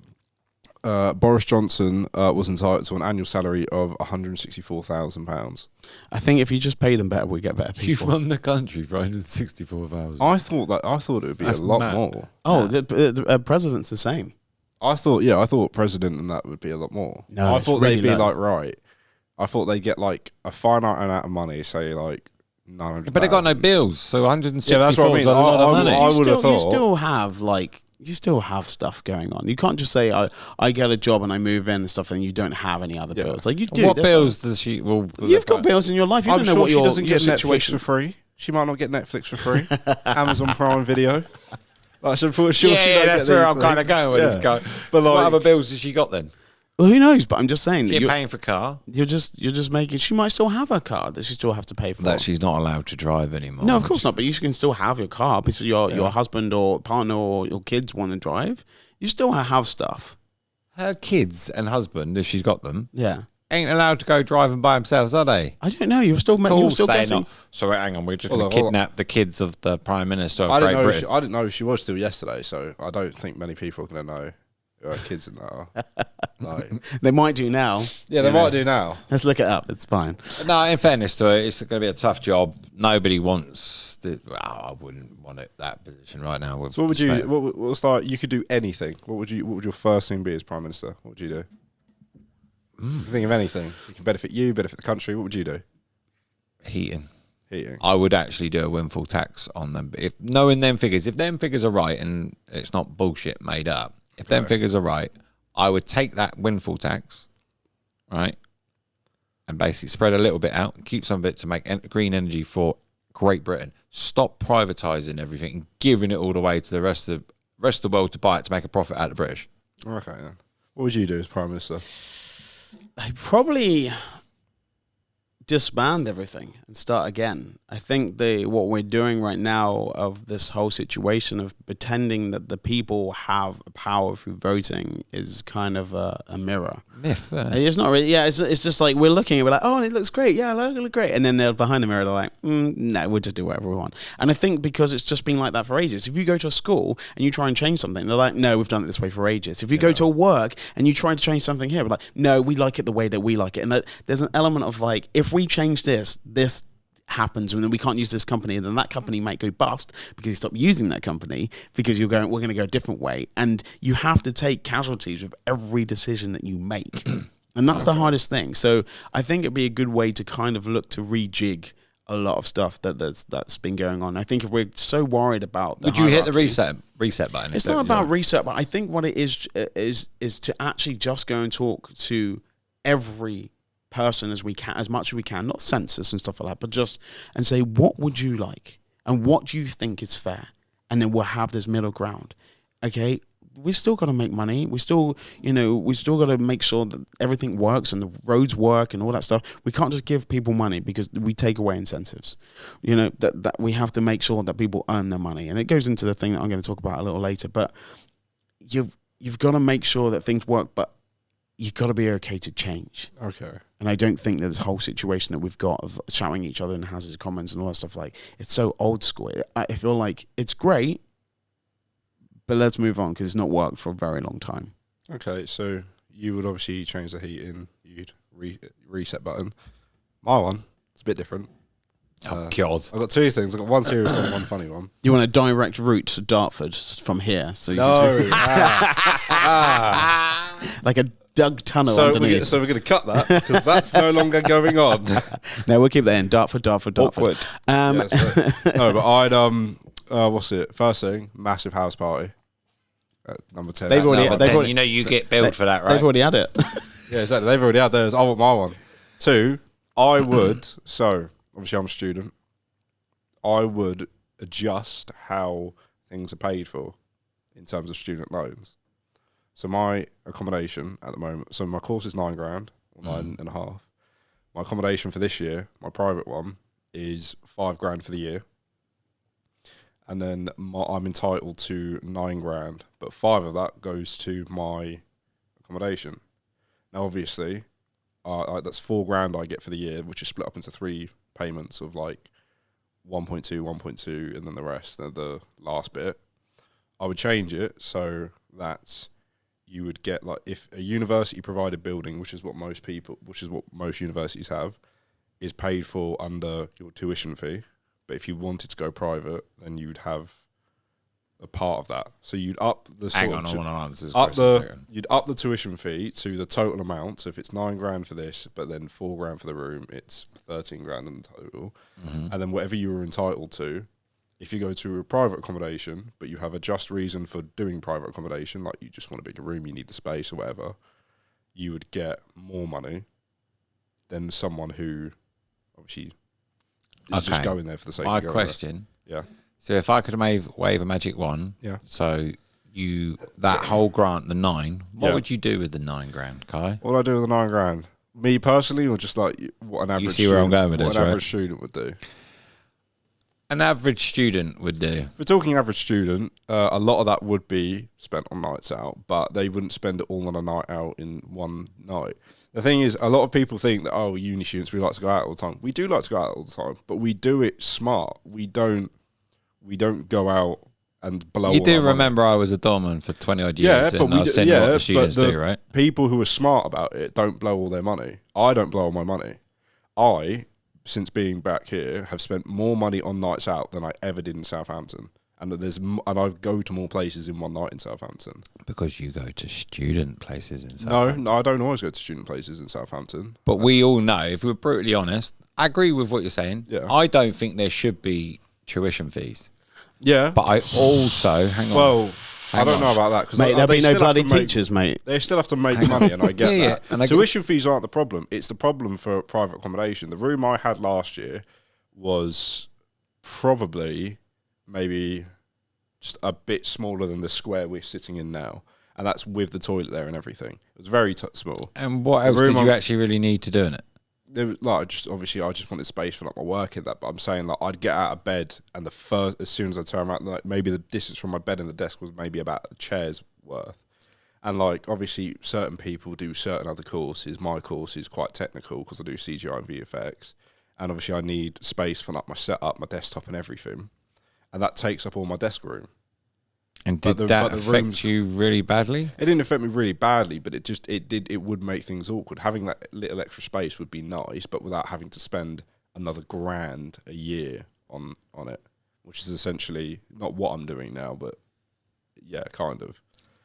Speaker 3: go. Boris Johnson was entitled to an annual salary of £164,000.
Speaker 2: I think if you just pay them better, we get better
Speaker 1: You've
Speaker 2: people.
Speaker 1: run the country for 164,000.
Speaker 3: I thought it would be
Speaker 1: That's
Speaker 3: a lot
Speaker 1: mad.
Speaker 3: more.
Speaker 2: Oh, the president's the same.
Speaker 3: I thought president and that would be a lot more.
Speaker 2: No,
Speaker 3: I
Speaker 2: it's
Speaker 3: thought
Speaker 2: really
Speaker 3: they'd be
Speaker 2: low.
Speaker 3: like, right. I thought they'd get like a finite amount of money, say like 900.
Speaker 1: But they got no bills, so 164
Speaker 3: Yeah, that's what I mean.
Speaker 1: is a lot
Speaker 3: I
Speaker 1: of
Speaker 3: would-
Speaker 1: money.
Speaker 3: I would have
Speaker 2: You
Speaker 3: thought.
Speaker 2: still have you still have stuff going on. You can't just say I get a job and I move in and stuff, and you don't have any other
Speaker 3: Yeah.
Speaker 2: bills. Like you do.
Speaker 1: What
Speaker 2: There's-
Speaker 1: bills does she? Well,
Speaker 2: You've got bills in your life. You
Speaker 3: I'm
Speaker 2: don't know
Speaker 3: sure
Speaker 2: what
Speaker 3: she
Speaker 2: your,
Speaker 3: doesn't
Speaker 2: your
Speaker 3: get Netflix
Speaker 2: situation.
Speaker 3: for free. She might not get Netflix for free. Amazon Prime Video. Like, so for sure, she don't
Speaker 1: that's
Speaker 3: get
Speaker 1: where
Speaker 3: these
Speaker 1: I'm kind of
Speaker 3: things.
Speaker 1: going with this
Speaker 3: Yeah.
Speaker 1: guy.
Speaker 3: But
Speaker 1: So what
Speaker 3: like-
Speaker 1: other bills has she got then?
Speaker 2: Well, who knows? But I'm just saying that
Speaker 1: She's paying for car.
Speaker 2: you're just making. She might still have a car that she still have to pay for.
Speaker 1: That she's not allowed to drive anymore.
Speaker 2: No, of course not. But you can still have your car because your husband or partner or your kids want to drive. You still have stuff.
Speaker 1: Her kids and husband, if she's got them,
Speaker 2: Yeah.
Speaker 1: ain't allowed to go driving by themselves, are they?
Speaker 2: I don't know. You're still guessing.
Speaker 1: not. So hang on, we're just
Speaker 3: Hold
Speaker 1: going
Speaker 3: on,
Speaker 1: to
Speaker 3: hold on.
Speaker 1: kidnap the kids of the Prime Minister of
Speaker 3: I
Speaker 1: Great
Speaker 3: didn't know.
Speaker 1: Britain.
Speaker 3: I didn't know she was still yesterday, so I don't think many people are going to know who her kids in that are. Like,
Speaker 2: They might do now.
Speaker 3: yeah, they might do now.
Speaker 2: Let's look it up. It's fine.
Speaker 1: No, in fairness to her, it's going to be a tough job. Nobody wants the. Well, I wouldn't want it that position right now. With
Speaker 3: So what would
Speaker 1: the
Speaker 3: you?
Speaker 1: state.
Speaker 3: What's like? You could do anything. What would your first thing be as prime minister? What would you do? Think of anything. You can benefit you, benefit the country. What would you do?
Speaker 1: Heating.
Speaker 3: Heating.
Speaker 1: I would actually do a windfall tax on them. If knowing them figures, if them figures are right and it's not bullshit made up, if them figures are right, I would take that windfall tax, right, and basically spread a little bit out, keep some of it to make green energy for Great Britain. Stop privatising everything and giving it all the way to the rest of the world to buy it to make a profit out of the British.
Speaker 3: Okay then. What would you do as prime minister?
Speaker 2: I probably disband everything and start again. I think what we're doing right now of this whole situation of pretending that the people have power through voting is kind of a mirror.
Speaker 1: Myth.
Speaker 2: It's not really. Yeah, it's just like we're looking and we're like, oh, it looks great. Yeah, it looks great. And then they're behind the mirror. They're like, no, we'll just do whatever we want. And I think because it's just been like that for ages. If you go to a school and you try and change something, they're like, no, we've done it this way for ages. If you go to a work and you try to change something here, we're like, no, we like it the way that we like it. And there's an element of like, if we change this happens and then we can't use this company, and then that company might go bust because you stop using that company because we're going to go a different way. And you have to take casualties with every decision that you make. And that's the hardest thing. So I think it'd be a good way to kind of look to rejig a lot of stuff that's been going on. I think if we're so worried about
Speaker 1: Would you hit the
Speaker 2: hierarchy-
Speaker 1: reset button?
Speaker 2: it's not about reset, but I think what it is to actually just go and talk to every person as much as we can, not census and stuff like that, but just and say, what would you like and what do you think is fair, and then we'll have this middle ground. Okay, we still got to make money. We still got to make sure that everything works and the roads work and all that stuff. We can't just give people money because we take away incentives. That we have to make sure that people earn their money, and it goes into the thing that I'm going to talk about a little later. But you've got to make sure that things work, but you've got to be okay to change.
Speaker 3: Okay.
Speaker 2: And I don't think that this whole situation that we've got of shouting at each other in Houses of Commons and all that stuff, like, it's so old school. I feel like it's great, but let's move on because it's not worked for a very long time.
Speaker 3: Okay, so you would obviously change the heating. You'd reset button. My one, it's a bit different.
Speaker 1: Oh God!
Speaker 3: I've got two things. I've got one serious one, one funny one.
Speaker 2: You want a direct route to Dartford from here, so you
Speaker 3: No.
Speaker 2: like a dug tunnel
Speaker 3: So
Speaker 2: underneath.
Speaker 3: we're going to cut that because that's no longer going on.
Speaker 2: No, we'll keep that in. Dartford.
Speaker 1: Awkward.
Speaker 3: Yeah, no, but I'd what's it? First thing, massive house party. At number 10.
Speaker 2: They've already-
Speaker 1: Number 10,
Speaker 2: already-
Speaker 1: you know you get billed for that, right?
Speaker 2: They've already had it.
Speaker 3: Yeah, exactly. They've already had theirs. I want my one. Two, I would. So obviously, I'm a student. I would adjust how things are paid for in terms of student loans. So my accommodation at the moment, so my course is £9,000 or
Speaker 1: Mm.
Speaker 3: 9.5. My accommodation for this year, my private one, is £5,000 for the year. And then I'm entitled to £9,000, but 5 of that goes to my accommodation. Now, obviously, that's £4,000 I get for the year, which is split up into 3 payments of like 1.2, 1.2, and then the rest, the last bit. I would change it so that you would get, like, if a university provided building, which is what most universities have, is paid for under your tuition fee. But if you wanted to go private, then you'd have a part of that. So you'd up the
Speaker 1: Hang on, I want to answer this question a second.
Speaker 3: you'd up the tuition fee to the total amount. So if it's £9,000 for this, but then £4,000 for the room, it's £13,000 in total.
Speaker 1: Mm-hmm.
Speaker 3: And then whatever you were entitled to, if you go to a private accommodation, but you have a just reason for doing private accommodation, like you just want a bigger room, you need the space or whatever, you would get more money than someone who obviously is just going there for the sake
Speaker 1: My
Speaker 3: of going
Speaker 1: question.
Speaker 3: there. Yeah.
Speaker 1: So if I could wave a magic wand,
Speaker 3: Yeah.
Speaker 1: so that whole grant, the 9, what
Speaker 3: Yeah.
Speaker 1: would you do with the £9,000, Kai?
Speaker 3: What would I do with the £9,000? Me personally, or just like what an average
Speaker 1: see where I'm going with
Speaker 3: what
Speaker 1: this,
Speaker 3: an
Speaker 1: right?
Speaker 3: average student would do?
Speaker 1: An average student would do.
Speaker 3: If we're talking average student, a lot of that would be spent on nights out, but they wouldn't spend it all on a night out in one night. The thing is, a lot of people think that, oh, uni students, we like to go out all the time. We do like to go out all the time, but we do it smart. We don't go out and blow.
Speaker 1: You
Speaker 3: all
Speaker 1: do
Speaker 3: our money.
Speaker 1: remember I was a doorman for 20 odd
Speaker 3: Yeah,
Speaker 1: years,
Speaker 3: but
Speaker 1: and
Speaker 3: we
Speaker 1: I've
Speaker 3: do-
Speaker 1: seen
Speaker 3: yeah,
Speaker 1: what the
Speaker 3: but
Speaker 1: students
Speaker 3: the-
Speaker 1: do, right?
Speaker 3: People who are smart about it don't blow all their money. I don't blow all my money. I, since being back here, have spent more money on nights out than I ever did in Southampton. And and I go to more places in one night in Southampton.
Speaker 1: Because you go to student places in Southampton.
Speaker 3: No, I don't always go to student places in Southampton.
Speaker 1: But we all know, if we're brutally honest, I agree with what you're saying.
Speaker 3: Yeah.
Speaker 1: I don't think there should be tuition fees.
Speaker 3: Yeah,
Speaker 1: But I also, hang on.
Speaker 3: well, I don't know about that because
Speaker 2: Mate, there'll be no bloody teachers, mate.
Speaker 3: They still have to make money, and I get
Speaker 1: Yeah,
Speaker 3: that.
Speaker 1: yeah, and I
Speaker 3: Tuition fees aren't the problem. It's the problem for private accommodation. The room I had last year was probably maybe just a bit smaller than the square we're sitting in now, and that's with the toilet there and everything. It was very small.
Speaker 1: And what else
Speaker 3: room
Speaker 1: did you
Speaker 3: I'm-
Speaker 1: actually really need to do in it?
Speaker 3: There was, like, I just wanted space for like my work in that. But I'm saying, like, I'd get out of bed, and as soon as I turn around, like, maybe the distance from my bed and the desk was maybe about a chair's worth. And like, obviously, certain people do certain other courses. My course is quite technical because I do CGI and VFX, and obviously, I need space for like my setup, my desktop, and everything, and that takes up all my desk room.
Speaker 1: And
Speaker 3: But
Speaker 1: did
Speaker 3: the
Speaker 1: that affect
Speaker 3: rooms-
Speaker 1: you really badly?
Speaker 3: It didn't affect me really badly, but it would make things awkward. Having that little extra space would be nice, but without having to spend another £1,000 a year on it, which is essentially not what I'm doing now, but yeah, kind of.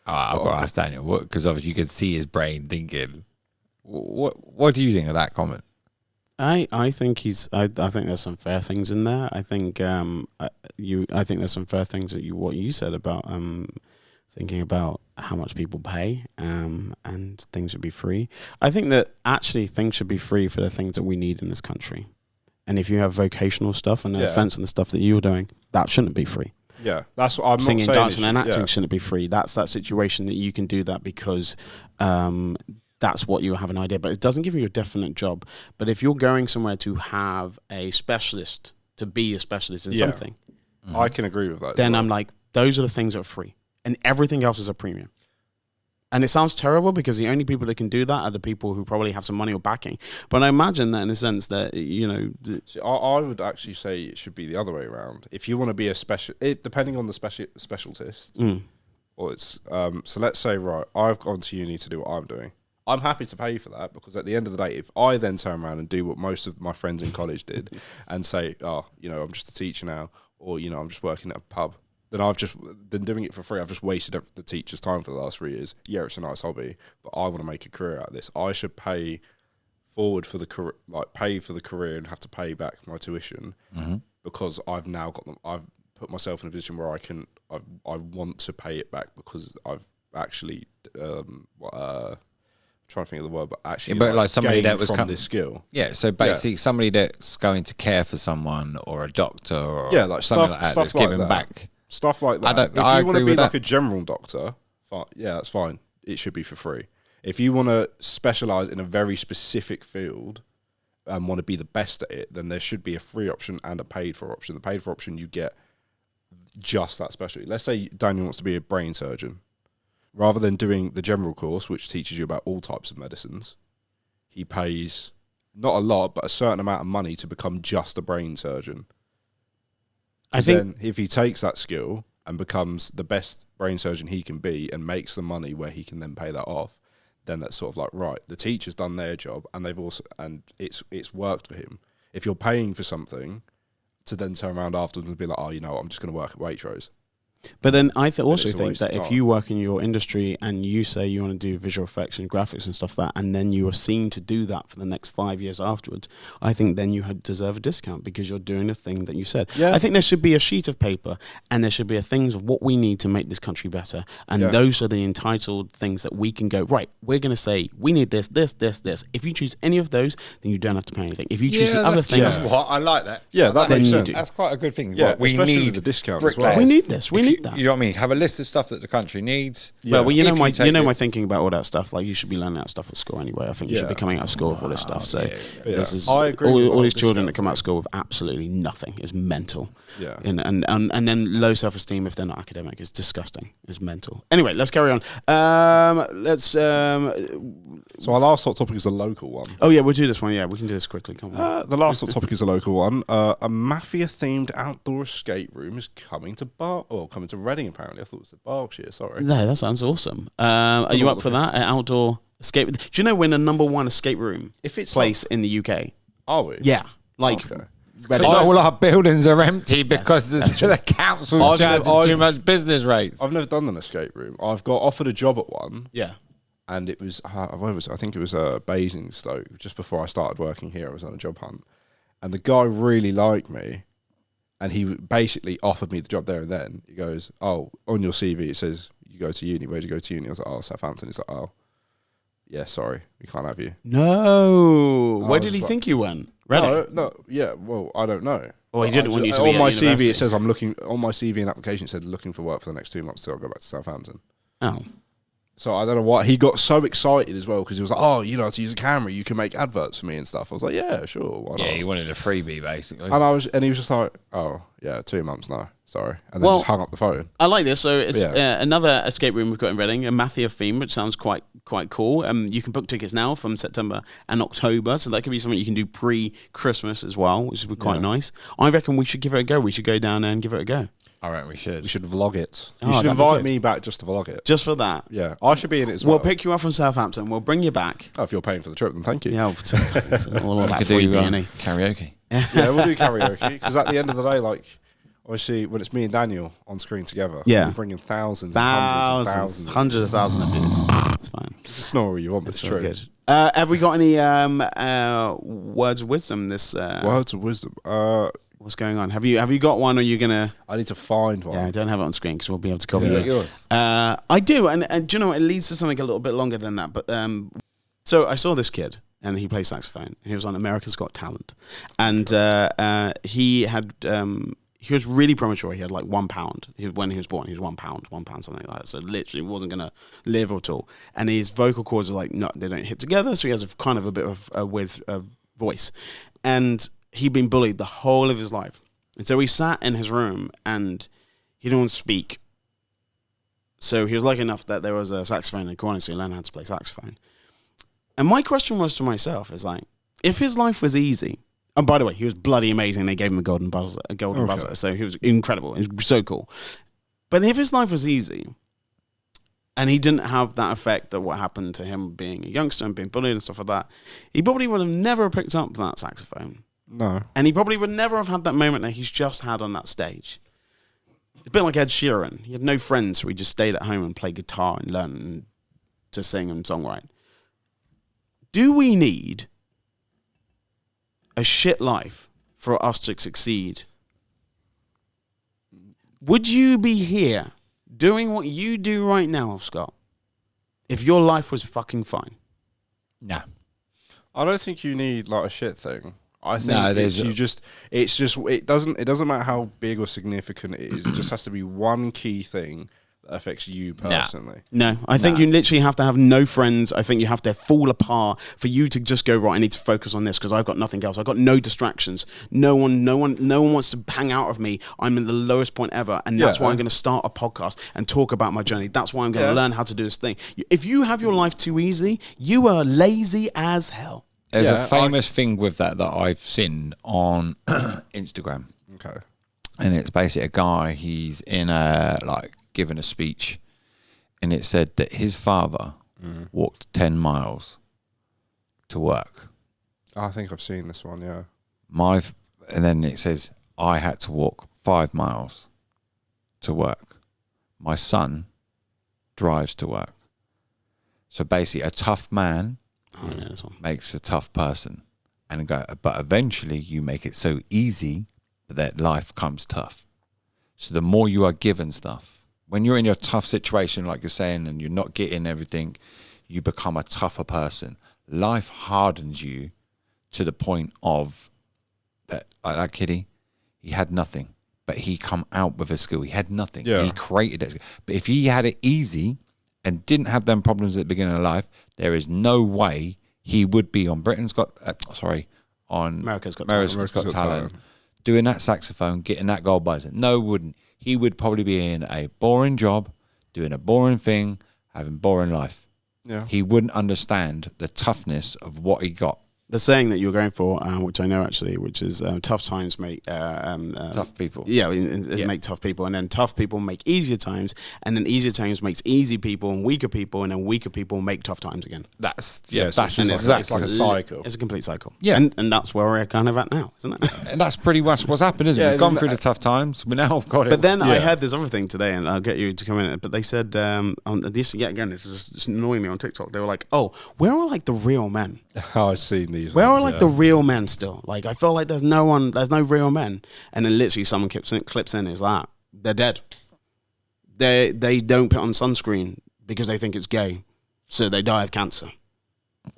Speaker 1: I've got to ask Daniel, because obviously you could see his brain thinking. What do you think of that comment?
Speaker 2: I think I think there's some fair things in there. I think I think there's some fair things that what you said about thinking about how much people pay and things should be free. I think that actually things should be free for the things that we need in this country. And if you have vocational stuff and the offence and the stuff that you're doing, that shouldn't be free.
Speaker 3: Yeah, that's what I'm
Speaker 2: Singing,
Speaker 3: not saying.
Speaker 2: dancing, and acting shouldn't be free. That's that situation that you can do that because that's what you have an idea, but it doesn't give you a definite job. But if you're going somewhere to have a specialist, to be a specialist in something,
Speaker 3: I can agree with that.
Speaker 2: then I'm like, those are the things that are free, and everything else is a premium. And it sounds terrible because the only people that can do that are the people who probably have some money or backing. But I imagine that in the sense that, you know,
Speaker 3: I would actually say it should be the other way around. If you want to be a depending on the specialist, or it's so let's say, right, I've gone to uni to do what I'm doing. I'm happy to pay for that because at the end of the day, if I then turn around and do what most of my friends in college did and say, oh, you know, I'm just a teacher now, or, you know, I'm just working at a pub, then doing it for free. I've just wasted the teacher's time for the last 3 years. Yeah, it's a nice hobby, but I want to make a career out of this. I should pay forward for the career, like pay for the career and have to pay back my tuition because I've now got them. I've put myself in a position where I want to pay it back because I've actually trying to think of the word, but actually,
Speaker 1: but like somebody
Speaker 3: gained
Speaker 1: that was
Speaker 3: from this skill.
Speaker 1: Yeah, so basically somebody that's going to care for someone or a doctor or
Speaker 3: like
Speaker 1: something
Speaker 3: stuff,
Speaker 1: like that
Speaker 3: stuff
Speaker 1: that's
Speaker 3: like
Speaker 1: giving
Speaker 3: that.
Speaker 1: back.
Speaker 3: Stuff like that.
Speaker 1: I
Speaker 3: If you want to
Speaker 1: agree
Speaker 3: be
Speaker 1: with
Speaker 3: like
Speaker 1: that.
Speaker 3: a general doctor, fine. Yeah, that's fine. it should be for free. If you want to specialize in a very specific field and want to be the best at it, then there should be a free option and a paid for option. The paid for option, you get just that specialty. Let's say Daniel wants to be a brain surgeon. Rather than doing the general course, which teaches you about all types of medicines, he pays not a lot, but a certain amount of money to become just a brain surgeon.
Speaker 2: I think
Speaker 3: then if he takes that skill and becomes the best brain surgeon he can be and makes the money where he can then pay that off, then that's sort of like, right, the teacher's done their job and it's worked for him. If you're paying for something to then turn around afterwards and be like, oh, you know what, I'm just going to work at Waitrose.
Speaker 2: But then I also
Speaker 3: it's a
Speaker 2: think
Speaker 3: waste
Speaker 2: that
Speaker 3: of
Speaker 2: if
Speaker 3: time.
Speaker 2: you work in your industry and you say you want to do visual effects and graphics and stuff like that, and then you are seen to do that for the next 5 years afterwards, I think then you deserve a discount because you're doing the thing that you said.
Speaker 3: Yeah.
Speaker 2: I think there should be a sheet of paper and there should be a things of what we need to make this country better. And
Speaker 3: Yeah.
Speaker 2: those are the entitled things that we can go, right, we're going to say we need this, this, this, this. If you choose any of those, then you don't have to pay anything. If you choose the other things,
Speaker 1: What I like that.
Speaker 3: Yeah, that
Speaker 2: Then
Speaker 3: makes
Speaker 2: you
Speaker 3: sense.
Speaker 2: do.
Speaker 1: That's quite a good thing.
Speaker 3: Yeah,
Speaker 1: Right, we
Speaker 3: especially
Speaker 1: need
Speaker 3: with the discount as well.
Speaker 1: bricklayers.
Speaker 2: we need this. We
Speaker 1: If
Speaker 2: need
Speaker 1: you,
Speaker 2: that.
Speaker 1: You know what I mean? Have a list of stuff that the country needs.
Speaker 3: Yeah.
Speaker 2: Well, you
Speaker 1: If
Speaker 2: know
Speaker 1: you
Speaker 2: my
Speaker 1: take it-
Speaker 2: thinking about all that stuff. Like you should be learning that stuff at school anyway. I think you should be
Speaker 3: Yeah.
Speaker 2: coming out of school with all this stuff. So
Speaker 3: Yeah.
Speaker 2: this is
Speaker 3: I agree with
Speaker 2: all
Speaker 3: all
Speaker 2: these
Speaker 3: this
Speaker 2: children
Speaker 3: stuff.
Speaker 2: that come out of school with absolutely nothing is mental.
Speaker 3: Yeah.
Speaker 2: And then low self esteem if they're not academic is disgusting. It's mental. Anyway, let's carry on.
Speaker 3: So our last hot topic is a local one.
Speaker 2: Oh yeah, we'll do this one. Yeah, we can do this quickly. Come on.
Speaker 3: The last hot topic is a local one. A mafia-themed outdoor escape room is coming to Reading. Apparently, I thought it was Berkshire. Sorry.
Speaker 2: No, that sounds awesome. Are you up for that? An outdoor escape? Do you know we're the #1 escape room
Speaker 3: If it's
Speaker 2: place in the UK?
Speaker 3: Are we?
Speaker 2: Yeah, like.
Speaker 3: Okay.
Speaker 2: Reading.
Speaker 1: All our buildings are empty because the council's
Speaker 3: I've
Speaker 1: charging
Speaker 3: never-
Speaker 1: too much business rates.
Speaker 3: I've never done an escape room. I've got offered a job at one,
Speaker 2: Yeah.
Speaker 3: and it was where was it? I think it was Basingstoke. Just before I started working here, I was on a job hunt, and the guy really liked me, and he basically offered me the job there and then. He goes, "Oh, on your CV it says you go to uni. Where'd you go to uni?" I was like, "Oh, Southampton." He's like, "Oh, yeah, sorry, we can't have you."
Speaker 2: No.
Speaker 3: I
Speaker 2: Where
Speaker 3: was
Speaker 2: did he
Speaker 3: like-
Speaker 2: think you went? Reading?
Speaker 3: No, yeah. Well, I don't know.
Speaker 2: Well, he didn't
Speaker 3: I
Speaker 2: want you
Speaker 3: just-
Speaker 2: to be
Speaker 3: on
Speaker 2: at
Speaker 3: my CV.
Speaker 2: university.
Speaker 3: It says I'm looking. On my CV and application, it said looking for work for the next 2 months till I go back to Southampton.
Speaker 2: Oh.
Speaker 3: So I don't know why he got so excited as well because he was like, "Oh, you know, to use a camera, you can make adverts for me and stuff." I was like, "Yeah, sure, why not?"
Speaker 1: Yeah, he wanted a freebie basically.
Speaker 3: And he was just like, "Oh, yeah, 2 months, no, sorry," and then
Speaker 2: Well-
Speaker 3: just hung up the phone.
Speaker 2: I like this. So it's
Speaker 3: Yeah.
Speaker 2: another escape room we've got in Reading, a Mafia theme, which sounds quite cool. You can book tickets now from September and October, so that could be something you can do pre-Christmas as well, which would be quite
Speaker 3: Yeah.
Speaker 2: nice. I reckon we should give it a go. We should go down there and give it a go.
Speaker 1: I reckon we should.
Speaker 3: We should vlog it.
Speaker 2: Oh,
Speaker 3: You should
Speaker 2: that'd be
Speaker 3: invite
Speaker 2: good.
Speaker 3: me back just to vlog it.
Speaker 2: Just for that.
Speaker 3: Yeah, I should be in it as
Speaker 2: We'll
Speaker 3: well.
Speaker 2: pick you up from Southampton. We'll bring you back.
Speaker 3: Oh, if you're paying for the trip, then thank you.
Speaker 2: Yeah, it's all about
Speaker 1: Could
Speaker 2: free
Speaker 1: do
Speaker 2: B&E.
Speaker 1: karaoke.
Speaker 3: Yeah, we'll do karaoke because at the end of the day, like, obviously, when it's me and Daniel on screen together,
Speaker 2: Yeah.
Speaker 3: we're bringing thousands, and hundreds of thousands.
Speaker 2: Hundreds of thousands of views. It's fine.
Speaker 3: It's not what you want, but it's
Speaker 2: It's all
Speaker 3: true.
Speaker 2: good. Have we got any words of wisdom?
Speaker 3: Words of wisdom.
Speaker 2: What's going on? Have you got one? Or are you gonna?
Speaker 3: I need to find one.
Speaker 2: Yeah, I don't have it on screen because we'll be able to copy
Speaker 1: Yeah,
Speaker 2: it.
Speaker 1: yours.
Speaker 2: I do, and do you know what? It leads to something a little bit longer than that. But so I saw this kid, and he plays saxophone. He was on America's Got Talent, and he was really premature. He had like £1. When he was born, he was £1, something like that. So literally wasn't gonna live at all. And his vocal cords are like they don't hit together. So he has a kind of a bit of a weird voice, and he'd been bullied the whole of his life. And so he sat in his room and he didn't want to speak. So he was lucky enough that there was a saxophone in the corner, so he learned how to play saxophone. And my question was to myself is like, if his life was easy, and by the way, he was bloody amazing. They gave him a golden buzzer. So he was incredible. It was so cool. But if his life was easy, and he didn't have that effect that what happened to him being a youngster and being bullied and stuff like that, he probably would have never picked up that saxophone.
Speaker 3: No.
Speaker 2: And he probably would never have had that moment that he's just had on that stage. It's a bit like Ed Sheeran. He had no friends, so he just stayed at home and played guitar and learned to sing and songwrite. Do we need a shit life for us to succeed? Would you be here doing what you do right now, Scott, if your life was fucking fine?
Speaker 1: Nah.
Speaker 3: I don't think you need like a shit thing. I think
Speaker 1: No,
Speaker 3: it doesn't matter how big or significant it is. It just has to be one key thing affects you personally.
Speaker 2: No, I think you literally have to have no friends. I think you have to fall apart for you to just go, right, I need to focus on this because I've got nothing else. I've got no distractions. No one wants to hang out of me. I'm at the lowest point ever. And that's why I'm going to start a podcast and talk about my journey. That's why I'm going to learn how to do this thing. If you have your life too easy, you are lazy as hell.
Speaker 1: There's a famous thing with that I've seen on Instagram.
Speaker 3: Okay.
Speaker 1: And it's basically a guy, he's in giving a speech, and it said that his father walked 10 miles to work.
Speaker 3: I think I've seen this one, yeah.
Speaker 1: And then it says, I had to walk 5 miles to work. My son drives to work. So basically, a tough man makes a tough person. But eventually, you make it so easy that life comes tough. So the more you are given stuff, when you're in your tough situation, like you're saying, and you're not getting everything, you become a tougher person. Life hardens you to the point of that. Like that kiddie, he had nothing, but he come out with a skill. He had nothing.
Speaker 3: Yeah.
Speaker 1: He created it. But if he had it easy and didn't have them problems at the beginning of life, there is no way he would be on America's Got Talent. Doing that saxophone, getting that gold buzzer. No, wouldn't. He would probably be in a boring job, doing a boring thing, having boring life.
Speaker 3: Yeah.
Speaker 1: He wouldn't understand the toughness of what he got.
Speaker 2: The saying that you're going for, which I know actually, which is tough times make
Speaker 1: Tough people.
Speaker 2: Yeah, make tough people, and then tough people make easier times, and then easier times makes easy people and weaker people, and then weaker people make tough times again.
Speaker 1: That's
Speaker 3: it's like a cycle.
Speaker 2: It's a complete cycle.
Speaker 1: Yeah,
Speaker 2: and that's where we're kind of at now, isn't it?
Speaker 1: And that's pretty much what's happened, isn't it? We've gone through the tough times. We now got it.
Speaker 2: But then I had this other thing today, and I'll get you to come in. But they said on this again, it's just annoying me on TikTok. They were like, "Oh, where are like the real men?"
Speaker 3: Oh, I've seen these.
Speaker 2: Where are like the real men still? Like I feel like there's no real men. And then literally someone clips in is that they're dead. They don't put on sunscreen because they think it's gay, so they die of cancer.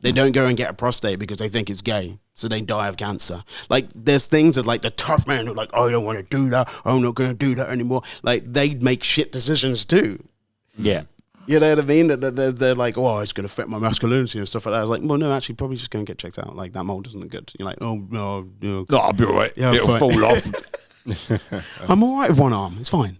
Speaker 2: They don't go and get a prostate because they think it's gay, so they die of cancer. Like there's things that like the tough men who are like, I don't want to do that. I'm not going to do that anymore. Like they make shit decisions too.
Speaker 1: Yeah.
Speaker 2: You know what I mean? They're like, oh, it's going to affect my masculinity and stuff like that. I was like, well, no, actually, probably just go and get checked out. Like, that mole doesn't look good. You're like, oh, no. No,
Speaker 1: I'll be all right.
Speaker 2: Yeah,
Speaker 1: it'll fall off.
Speaker 2: I'm all right with one arm. It's fine.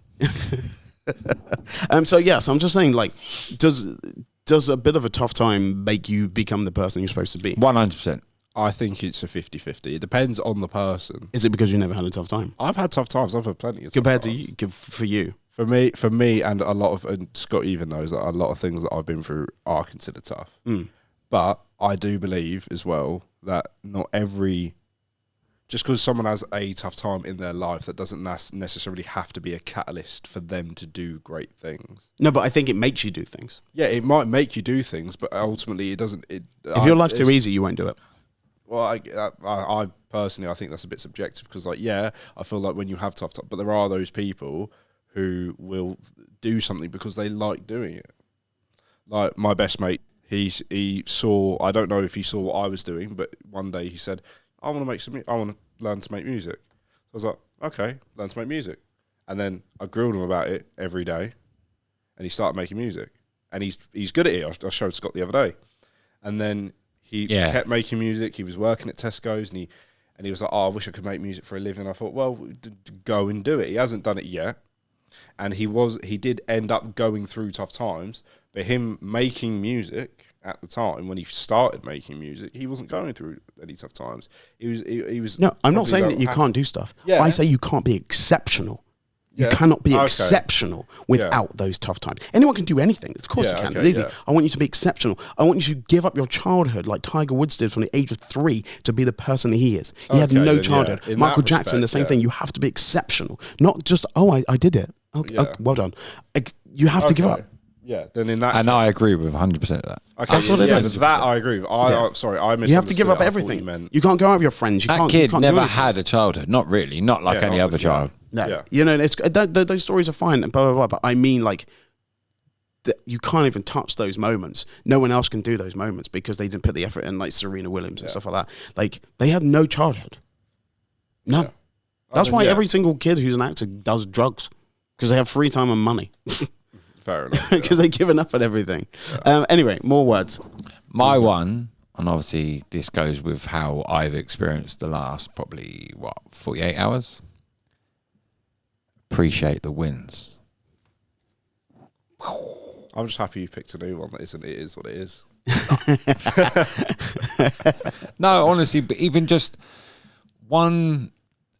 Speaker 2: So I'm just saying, like, does a bit of a tough time make you become the person you're supposed to be?
Speaker 1: 100%.
Speaker 3: I think it's a 50-50. It depends on the person.
Speaker 2: Is it because you never had a tough time?
Speaker 3: I've had tough times. I've had plenty of
Speaker 2: Compared
Speaker 3: tough
Speaker 2: to
Speaker 3: times.
Speaker 2: you, for you.
Speaker 3: For me, and a lot of, and Scott even knows that a lot of things that I've been through are considered tough. But I do believe as well that just because someone has a tough time in their life, that doesn't necessarily have to be a catalyst for them to do great things.
Speaker 2: No, but I think it makes you do things.
Speaker 3: Yeah, it might make you do things, but ultimately it doesn't.
Speaker 2: If your life's too easy, you won't do it.
Speaker 3: Well, I personally, I think that's a bit subjective because, like, yeah, I feel like when you have tough time, but there are those people who will do something because they like doing it. Like my best mate, he saw, I don't know if he saw what I was doing, but one day he said, I want to learn to make music. So I was like, okay, learn to make music. And then I grilled him about it every day, and he started making music. And he's good at it. I showed Scott the other day. And then he kept making music. He was working at Tesco's, and he was like, oh, I wish I could make music for a living. I thought, well, go and do it. He hasn't done it yet. And he did end up going through tough times, but him making music at the time when he started making music, he wasn't going through any tough times. He was.
Speaker 2: No, I'm not saying that you can't do stuff.
Speaker 3: Yeah.
Speaker 2: I say you can't be exceptional. You
Speaker 3: Yeah.
Speaker 2: cannot be
Speaker 3: Okay.
Speaker 2: exceptional without those tough times. Anyone can do anything. Of course
Speaker 3: Yeah,
Speaker 2: they can.
Speaker 3: okay,
Speaker 2: It's easy.
Speaker 3: yeah.
Speaker 2: I want you to be exceptional. I want you to give up your childhood like Tiger Woods did from the age of 3 to be the person that he is. He had
Speaker 3: Okay,
Speaker 2: no
Speaker 3: then, yeah.
Speaker 2: childhood.
Speaker 3: In
Speaker 2: Michael
Speaker 3: that
Speaker 2: Jackson, the
Speaker 3: respect,
Speaker 2: same
Speaker 3: yeah.
Speaker 2: thing. You have to be exceptional. Not just, I did it. Okay,
Speaker 3: Yeah.
Speaker 2: well done. You have to give up.
Speaker 3: Yeah, then in that.
Speaker 1: And I agree with 100% of that.
Speaker 3: Okay,
Speaker 2: That's what it is.
Speaker 3: That I agree with. Sorry, I
Speaker 2: You have to give
Speaker 3: misunderstood
Speaker 2: up
Speaker 3: it. I thought
Speaker 2: everything.
Speaker 3: you meant-
Speaker 2: You can't go out with your friends. You
Speaker 1: That
Speaker 2: can't, you
Speaker 1: kid
Speaker 2: can't do
Speaker 1: never
Speaker 2: anything.
Speaker 1: had a childhood. Not really. Not like
Speaker 3: Yeah,
Speaker 1: any
Speaker 3: not
Speaker 1: other
Speaker 3: with-
Speaker 1: child.
Speaker 2: No,
Speaker 3: Yeah.
Speaker 2: you know, those stories are fine and blah, blah, blah, but I mean, like, you can't even touch those moments. No one else can do those moments because they didn't put the effort in, like Serena Williams and stuff like that. Like, they had no childhood. None.
Speaker 3: Yeah.
Speaker 2: That's
Speaker 3: I mean,
Speaker 2: why
Speaker 3: yeah.
Speaker 2: every single kid who's an actor does drugs because they have free time and money.
Speaker 3: Fair enough. Yeah.
Speaker 2: because they've given up on everything. Anyway, more words.
Speaker 1: My one, and obviously this goes with how I've experienced the last probably 48 hours. Appreciate the wins.
Speaker 3: I'm just happy you picked a new one that isn't. It is what it is.
Speaker 1: No, honestly, but even just one,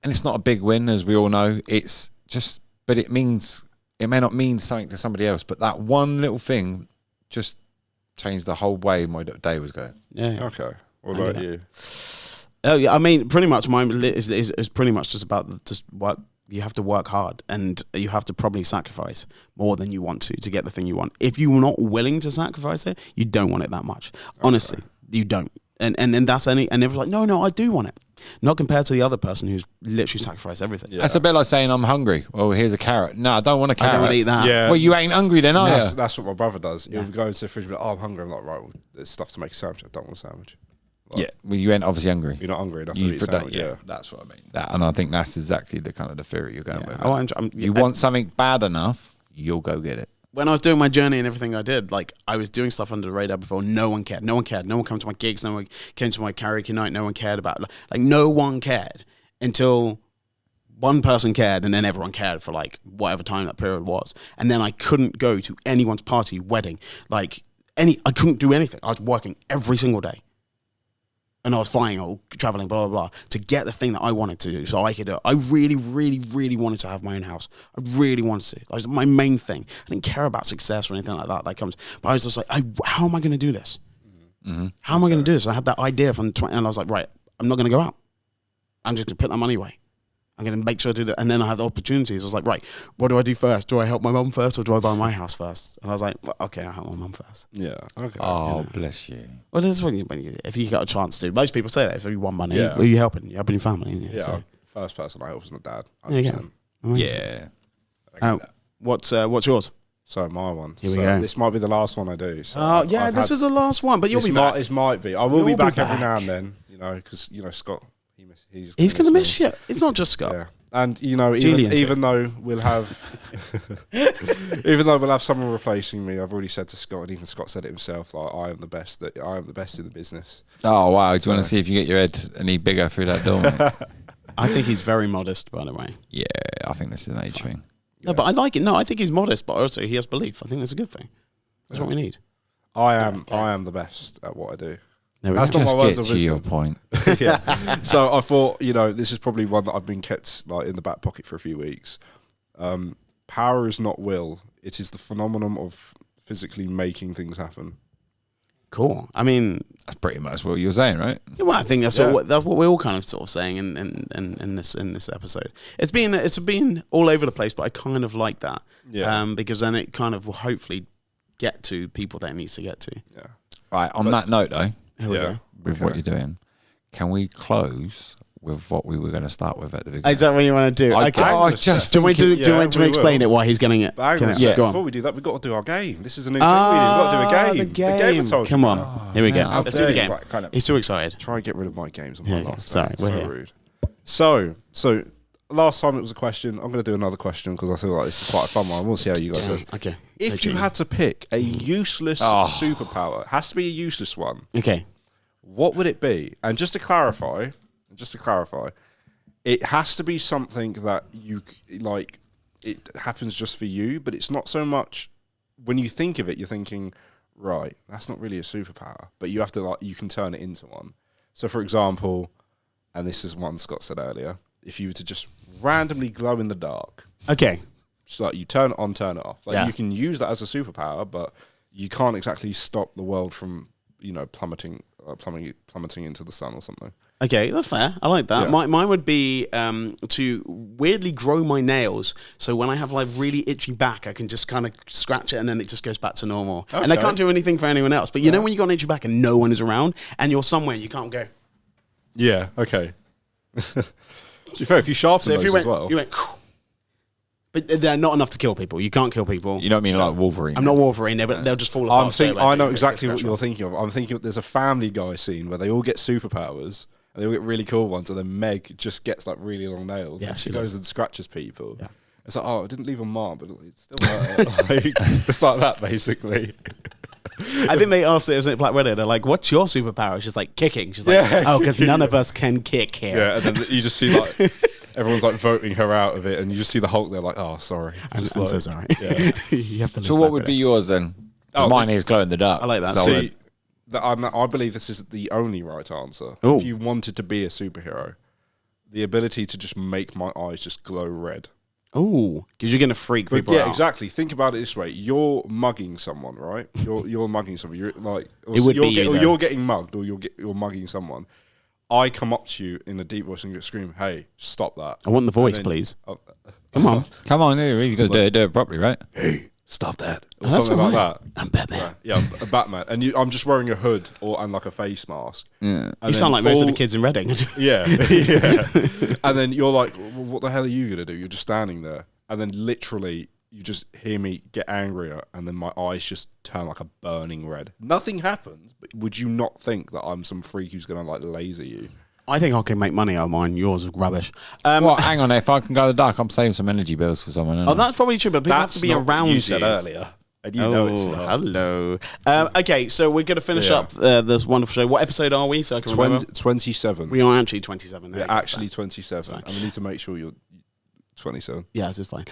Speaker 1: and it's not a big win, as we all know. It's just, but it means, it may not mean something to somebody else, but that one little thing just changed the whole way my day was going.
Speaker 2: Yeah.
Speaker 3: Okay. What about you?
Speaker 2: Oh yeah, I mean, pretty much mine is pretty much just about just work. You have to work hard, and you have to probably sacrifice more than you want to get the thing you want. If you're not willing to sacrifice it, you don't want it that much. Honestly, you don't. And that's and everyone's like, no, I do want it. Not compared to the other person who's literally sacrificed everything.
Speaker 1: That's a bit like saying I'm hungry. Well, here's a carrot. No, I don't want a carrot.
Speaker 2: I don't want to eat that.
Speaker 3: Yeah.
Speaker 1: Well, you ain't hungry then, are you?
Speaker 3: That's what my brother does. He'll go into the fridge and be like, oh, I'm hungry. I'm like, right, well, there's stuff to make a sandwich. I don't want a sandwich. Like,
Speaker 1: Yeah. Well, you ain't obviously hungry.
Speaker 3: You're not hungry enough to eat a sandwich. Yeah.
Speaker 1: That's what I mean. And I think that's exactly the kind of the theory you're going with. You
Speaker 2: I-
Speaker 1: want something bad enough, you'll go get it.
Speaker 2: When I was doing my journey and everything I did, like I was doing stuff under the radar before. No one cared. No one cared. No one came to my gigs. No one came to my karaoke night. No one cared about like no one cared until one person cared, and then everyone cared for like whatever time that period was. And then I couldn't go to anyone's party, wedding, I couldn't do anything. I was working every single day. And I was flying or traveling, blah, blah, blah, to get the thing that I wanted to do. So I could do it. I really, really, really wanted to have my own house. I really wanted to. That was my main thing. I didn't care about success or anything like that comes. But I was just like, how am I going to do this?
Speaker 1: Mm-hmm.
Speaker 2: How am I going to do this? I had that idea from 20, and I was like, right, I'm not going to go out. I'm just going to put that money away. I'm going to make sure I do that. And then I had the opportunities. I was like, right, what do I do first? Do I help my mum first or do I buy my house first? And I was like, well, okay, I'll help my mum first.
Speaker 3: Yeah. Okay.
Speaker 1: Oh, bless you.
Speaker 2: Well, this is when if you got a chance to. Most people say that if you want money,
Speaker 3: Yeah.
Speaker 2: who are you helping? You're helping your family.
Speaker 3: Yeah.
Speaker 2: So.
Speaker 3: First person I help was my dad.
Speaker 2: There you go.
Speaker 3: 100%.
Speaker 2: Amazing.
Speaker 1: Yeah.
Speaker 2: What's yours?
Speaker 3: So my one.
Speaker 2: Here we
Speaker 3: So
Speaker 2: go.
Speaker 3: This might be the last one I do. So
Speaker 2: Oh, yeah, this is the last one, but you'll be back.
Speaker 3: This might be. I will
Speaker 2: You'll
Speaker 3: be
Speaker 2: be
Speaker 3: back every
Speaker 2: back.
Speaker 3: now and then, because, Scott, he's
Speaker 2: He's going to
Speaker 3: me.
Speaker 2: miss you. It's not just Scott.
Speaker 3: Yeah. And,
Speaker 2: Julian
Speaker 3: even though we'll have someone replacing me, I've already said to Scott, and even Scott said it himself, like, I am the best in the business.
Speaker 1: Oh, wow. Do you want to see if you get your head any bigger through that door, mate?
Speaker 2: I think he's very modest, by the way.
Speaker 1: Yeah, I think this is an age thing.
Speaker 2: No, but I like it. No, I think he's modest, but also he has belief. I think that's a good thing. That's what we need.
Speaker 3: I am the best at what I do.
Speaker 2: There we
Speaker 3: That's
Speaker 2: go.
Speaker 3: not
Speaker 1: Just
Speaker 3: my words
Speaker 1: get
Speaker 3: of
Speaker 1: to
Speaker 3: wisdom.
Speaker 1: your point.
Speaker 3: Yeah. So I thought, this is probably one that I've been kept in the back pocket for a few weeks. Power is not will; it is the phenomenon of physically making things happen.
Speaker 2: Cool. I mean,
Speaker 1: That's pretty much what you were saying, right?
Speaker 2: yeah, well, I think that's
Speaker 3: Yeah.
Speaker 2: that's what we're all kind of sort of saying in this episode. It's been all over the place, but I kind of like that.
Speaker 3: Yeah.
Speaker 2: Because then it kind of will hopefully get to people that it needs to get to.
Speaker 3: Yeah.
Speaker 1: Right. On that note, though,
Speaker 2: Here we
Speaker 3: Yeah.
Speaker 2: go.
Speaker 1: with what you're doing, can we close with what we were going to start with at the beginning?
Speaker 2: Is that what you want to do?
Speaker 1: I
Speaker 2: Okay.
Speaker 1: just
Speaker 2: Do you want me
Speaker 1: think
Speaker 2: to, do you want
Speaker 3: yeah,
Speaker 2: me to
Speaker 3: we
Speaker 2: explain
Speaker 3: will.
Speaker 2: it? Why he's getting it?
Speaker 3: But hang on
Speaker 2: Can
Speaker 3: a
Speaker 2: I-
Speaker 3: second.
Speaker 2: Go on.
Speaker 3: Before we do that, we've got to do our game. This is a new thing we do. We've got to do a game.
Speaker 2: The game.
Speaker 3: I told you
Speaker 2: Come
Speaker 3: about.
Speaker 2: on. Here we go.
Speaker 1: how
Speaker 2: Let's do the
Speaker 1: fair.
Speaker 2: game.
Speaker 1: Right, kind of.
Speaker 2: He's too excited.
Speaker 3: Try and get rid of my games on
Speaker 2: Yeah,
Speaker 3: my
Speaker 2: yeah.
Speaker 3: last
Speaker 2: Sorry,
Speaker 3: day.
Speaker 2: we're
Speaker 3: So
Speaker 2: here.
Speaker 3: rude. So last time it was a question. I'm going to do another question because I feel like this is quite a fun one. We'll see how you guys do.
Speaker 2: Okay.
Speaker 3: If you had to pick a useless superpower, it has to be a useless one.
Speaker 2: Okay.
Speaker 3: What would it be? And just to clarify, it has to be something that you like. It happens just for you, but it's not so much. When you think of it, you're thinking, right, that's not really a superpower, but you have to you can turn it into one. So, for example, and this is one Scott said earlier, if you were to just randomly glow in the dark,
Speaker 2: Okay.
Speaker 3: so like you turn it on, turn it off. Like
Speaker 2: Yeah.
Speaker 3: you can use that as a superpower, but you can't exactly stop the world from plummeting into the sun or something.
Speaker 2: Okay, that's fair. I like that.
Speaker 3: Yeah.
Speaker 2: Mine would be to weirdly grow my nails, so when I have like really itchy back, I can just kind of scratch it and then it just goes back to normal. And I
Speaker 3: Okay.
Speaker 2: can't do anything for anyone else. But you know when you got an itchy back and no one is around and you're somewhere and you can't go.
Speaker 3: Yeah. Okay. To be fair, if you sharpen
Speaker 2: So if
Speaker 3: those
Speaker 2: you went,
Speaker 3: as well,
Speaker 2: you went, but they're not enough to kill people. You can't kill people.
Speaker 1: You know what I mean? Like Wolverine.
Speaker 2: I'm not Wolverine, but they'll just fall apart.
Speaker 3: I know exactly what you're thinking of. I'm thinking of there's a Family Guy scene where they all get superpowers and they all get really cool ones, and then Meg just gets like really long nails.
Speaker 2: Yeah,
Speaker 3: and
Speaker 2: she
Speaker 3: she goes and scratches people.
Speaker 2: Yeah.
Speaker 3: It's like, oh, I didn't leave a mark, but it still hurt. Like, it's like that, basically.
Speaker 2: I think they asked it, was it Black Widow? They're like, "What's your superpower?" She's like, "Kicking." She's like, "Oh, because none of us can kick here."
Speaker 3: Yeah, and then you just see like everyone's like voting her out of it, and you just see the Hulk there, like, oh, sorry.
Speaker 2: I'm
Speaker 3: Just
Speaker 2: so sorry.
Speaker 3: Yeah.
Speaker 2: You have to.
Speaker 1: So
Speaker 2: leave
Speaker 1: what
Speaker 2: Black
Speaker 1: would be
Speaker 2: Widow.
Speaker 1: yours then?
Speaker 3: Oh,
Speaker 1: Mine is glow in the dark.
Speaker 2: I like that.
Speaker 1: So
Speaker 3: See, I believe this is the only right answer.
Speaker 2: Ooh.
Speaker 3: If you wanted to be a superhero, the ability to just make my eyes just glow red.
Speaker 2: Ooh, because you're gonna freak
Speaker 3: But
Speaker 2: people
Speaker 3: yeah,
Speaker 2: out.
Speaker 3: exactly. Think about it this way: you're mugging someone, right? You're mugging someone. You're like,
Speaker 2: It would
Speaker 3: you're
Speaker 2: be you, though.
Speaker 3: you're getting mugged, or you're mugging someone. I come up to you in a deep voice and scream, "Hey, stop that!"
Speaker 2: I want the voice,
Speaker 3: And then-
Speaker 2: please.
Speaker 3: oh,
Speaker 2: Come on.
Speaker 1: Come on, you got to do it properly, right?
Speaker 3: hey, stop that, or
Speaker 2: Oh, that's
Speaker 3: something like
Speaker 2: alright.
Speaker 3: that.
Speaker 2: I'm Batman.
Speaker 3: Right. Yeah, a Batman, and I'm just wearing a hood and like a face mask.
Speaker 1: Yeah.
Speaker 3: And
Speaker 2: You sound
Speaker 3: then
Speaker 2: like most of
Speaker 3: all-
Speaker 2: the kids in Reading.
Speaker 3: Yeah, yeah. And then you're like, well, what the hell are you gonna do? You're just standing there, and then literally you just hear me get angrier, and then my eyes just turn like a burning red. Nothing happens, but would you not think that I'm some freak who's gonna like laser you?
Speaker 2: I think I can make money out of mine. Yours is rubbish.
Speaker 1: Well, hang on. If I can go in the dark, I'm saving some energy bills for someone.
Speaker 2: Oh, that's probably true, but people have to be
Speaker 3: not what
Speaker 2: around
Speaker 3: you
Speaker 2: you.
Speaker 3: said earlier, and you know it's not.
Speaker 2: Hello. Okay, so we're going to finish
Speaker 3: Yeah.
Speaker 2: up this wonderful show. What episode are we? So I can remember.
Speaker 3: 27.
Speaker 2: We are actually 27.
Speaker 3: We're actually 27, and we need to make sure you're 27.
Speaker 2: Yeah, this is fine.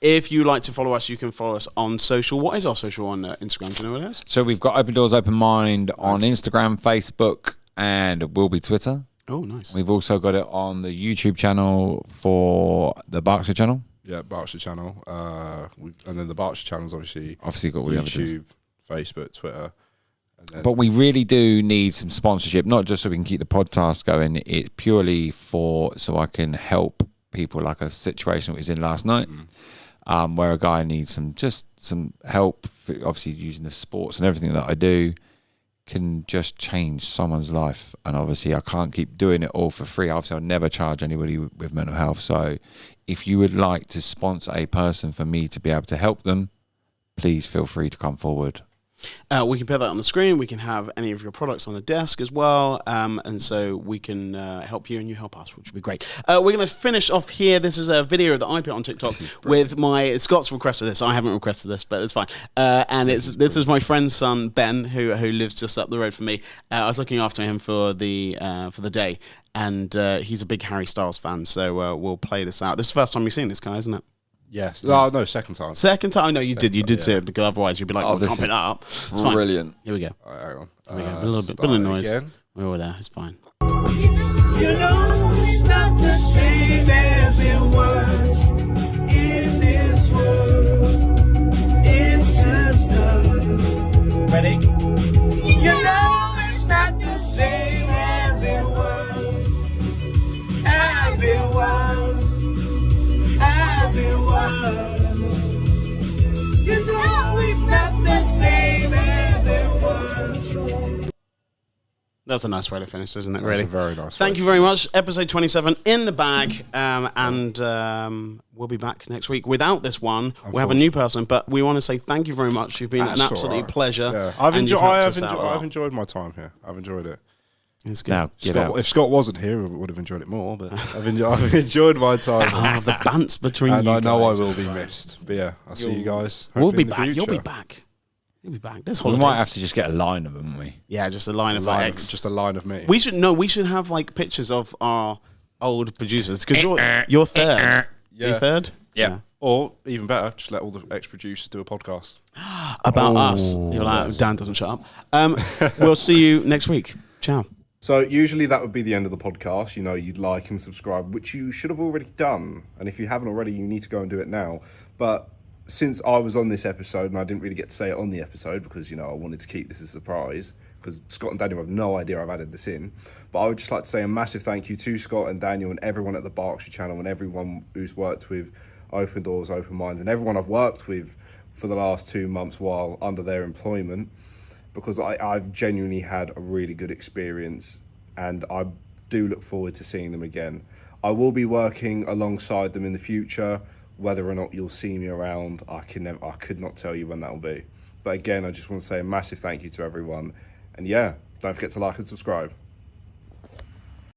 Speaker 2: If you like to follow us, you can follow us on social. What is our social on Instagram? Do you know what it is?
Speaker 1: So we've got Open Doors, Open Mind on Instagram, Facebook, and will be Twitter.
Speaker 2: Oh, nice.
Speaker 1: We've also got it on the YouTube channel for the Berkshire channel.
Speaker 3: Yeah, Berkshire channel. And then the Berkshire channel's obviously
Speaker 1: Obviously, got all the other things.
Speaker 3: YouTube, Facebook, Twitter. And then
Speaker 1: But we really do need some sponsorship, not just so we can keep the podcast going. It's purely so I can help people, like a situation we was in last night, where a guy needs some help. Obviously, using the sports and everything that I do can just change someone's life. And obviously, I can't keep doing it all for free. Obviously, I'll never charge anybody with mental health. So if you would like to sponsor a person for me to be able to help them, please feel free to come forward.
Speaker 2: We can put that on the screen. We can have any of your products on the desk as well. And so we can help you and you help us, which would be great. We're going to finish off here. This is a video that I put on TikTok with Scott's requested this. I haven't requested this, but it's fine. And this is my friend's son, Ben, who lives just up the road from me. I was looking after him for the day. And he's a big Harry Styles fan. So we'll play this out. This is the first time you've seen this guy, isn't it?
Speaker 3: yes. Oh, no, second time.
Speaker 2: Second time? No, you did. You did see
Speaker 3: yeah.
Speaker 2: it, because otherwise you'd be like,
Speaker 1: Oh,
Speaker 2: well,
Speaker 1: this
Speaker 2: can't pick
Speaker 1: is
Speaker 2: that up. It's fine.
Speaker 1: Brilliant.
Speaker 2: Here we go.
Speaker 3: All right, hang on.
Speaker 2: There we go. A little bit of noise.
Speaker 3: Again.
Speaker 2: We're all there. It's fine.
Speaker 4: You know it's not the same as it was in this world. It's just us. Ready? You know it's not the same as it was. As it was. As it was. You know it's not the same as it was.
Speaker 2: That's a nice way to finish, isn't it?
Speaker 3: That's
Speaker 2: Really.
Speaker 3: a very nice
Speaker 2: Thank
Speaker 3: way
Speaker 2: you very much. Episode 27 in the bag, and we'll be back next week. Without this one, we'll have a new person. But we want to say thank you very much. You've been
Speaker 3: That's
Speaker 2: an
Speaker 3: all
Speaker 2: absolute
Speaker 3: right.
Speaker 2: pleasure.
Speaker 3: Yeah. I've
Speaker 2: and you've helped us out a lot.
Speaker 3: I've enjoyed my time here. I've enjoyed it.
Speaker 2: It's good.
Speaker 1: Now, get
Speaker 3: Scott,
Speaker 1: out.
Speaker 3: if Scott wasn't here, I would have enjoyed it more. But I've enjoyed my time.
Speaker 2: Oh, the bants between
Speaker 3: And
Speaker 2: you
Speaker 3: I know
Speaker 2: guys.
Speaker 3: I will be missed. But yeah, I'll see you guys.
Speaker 2: We'll
Speaker 3: hopefully
Speaker 2: be
Speaker 3: in the
Speaker 2: back. You'll be
Speaker 3: future.
Speaker 2: back. You'll be back. There's
Speaker 1: We
Speaker 2: holidays.
Speaker 1: might have to just get a line of them, won't we?
Speaker 2: Yeah, just a line of
Speaker 3: Line
Speaker 2: like
Speaker 3: of- just a line of me.
Speaker 2: We should have like pictures of our old producers, because you're third.
Speaker 3: Yeah.
Speaker 2: You're third.
Speaker 1: Yeah.
Speaker 3: Or even better, just let all the ex-producers do a podcast.
Speaker 2: About us. You're like, Dan doesn't shut up. We'll see you next week. Ciao.
Speaker 3: So usually that would be the end of the podcast. You know, you'd like and subscribe, which you should have already done. And if you haven't already, you need to go and do it now. But since I was on this episode and I didn't really get to say it on the episode because, you know, I wanted to keep this a surprise because Scott and Daniel have no idea I've added this in. But I would just like to say a massive thank you to Scott and Daniel and everyone at the Berkshire channel and everyone who's worked with Open Doors, Open Minds and everyone I've worked with for the last 2 months while under their employment, because I've genuinely had a really good experience and I do look forward to seeing them again. I will be working alongside them in the future. Whether or not you'll see me around, I could not tell you when that will be. But again, I just want to say a massive thank you to everyone. And yeah, don't forget to like and subscribe.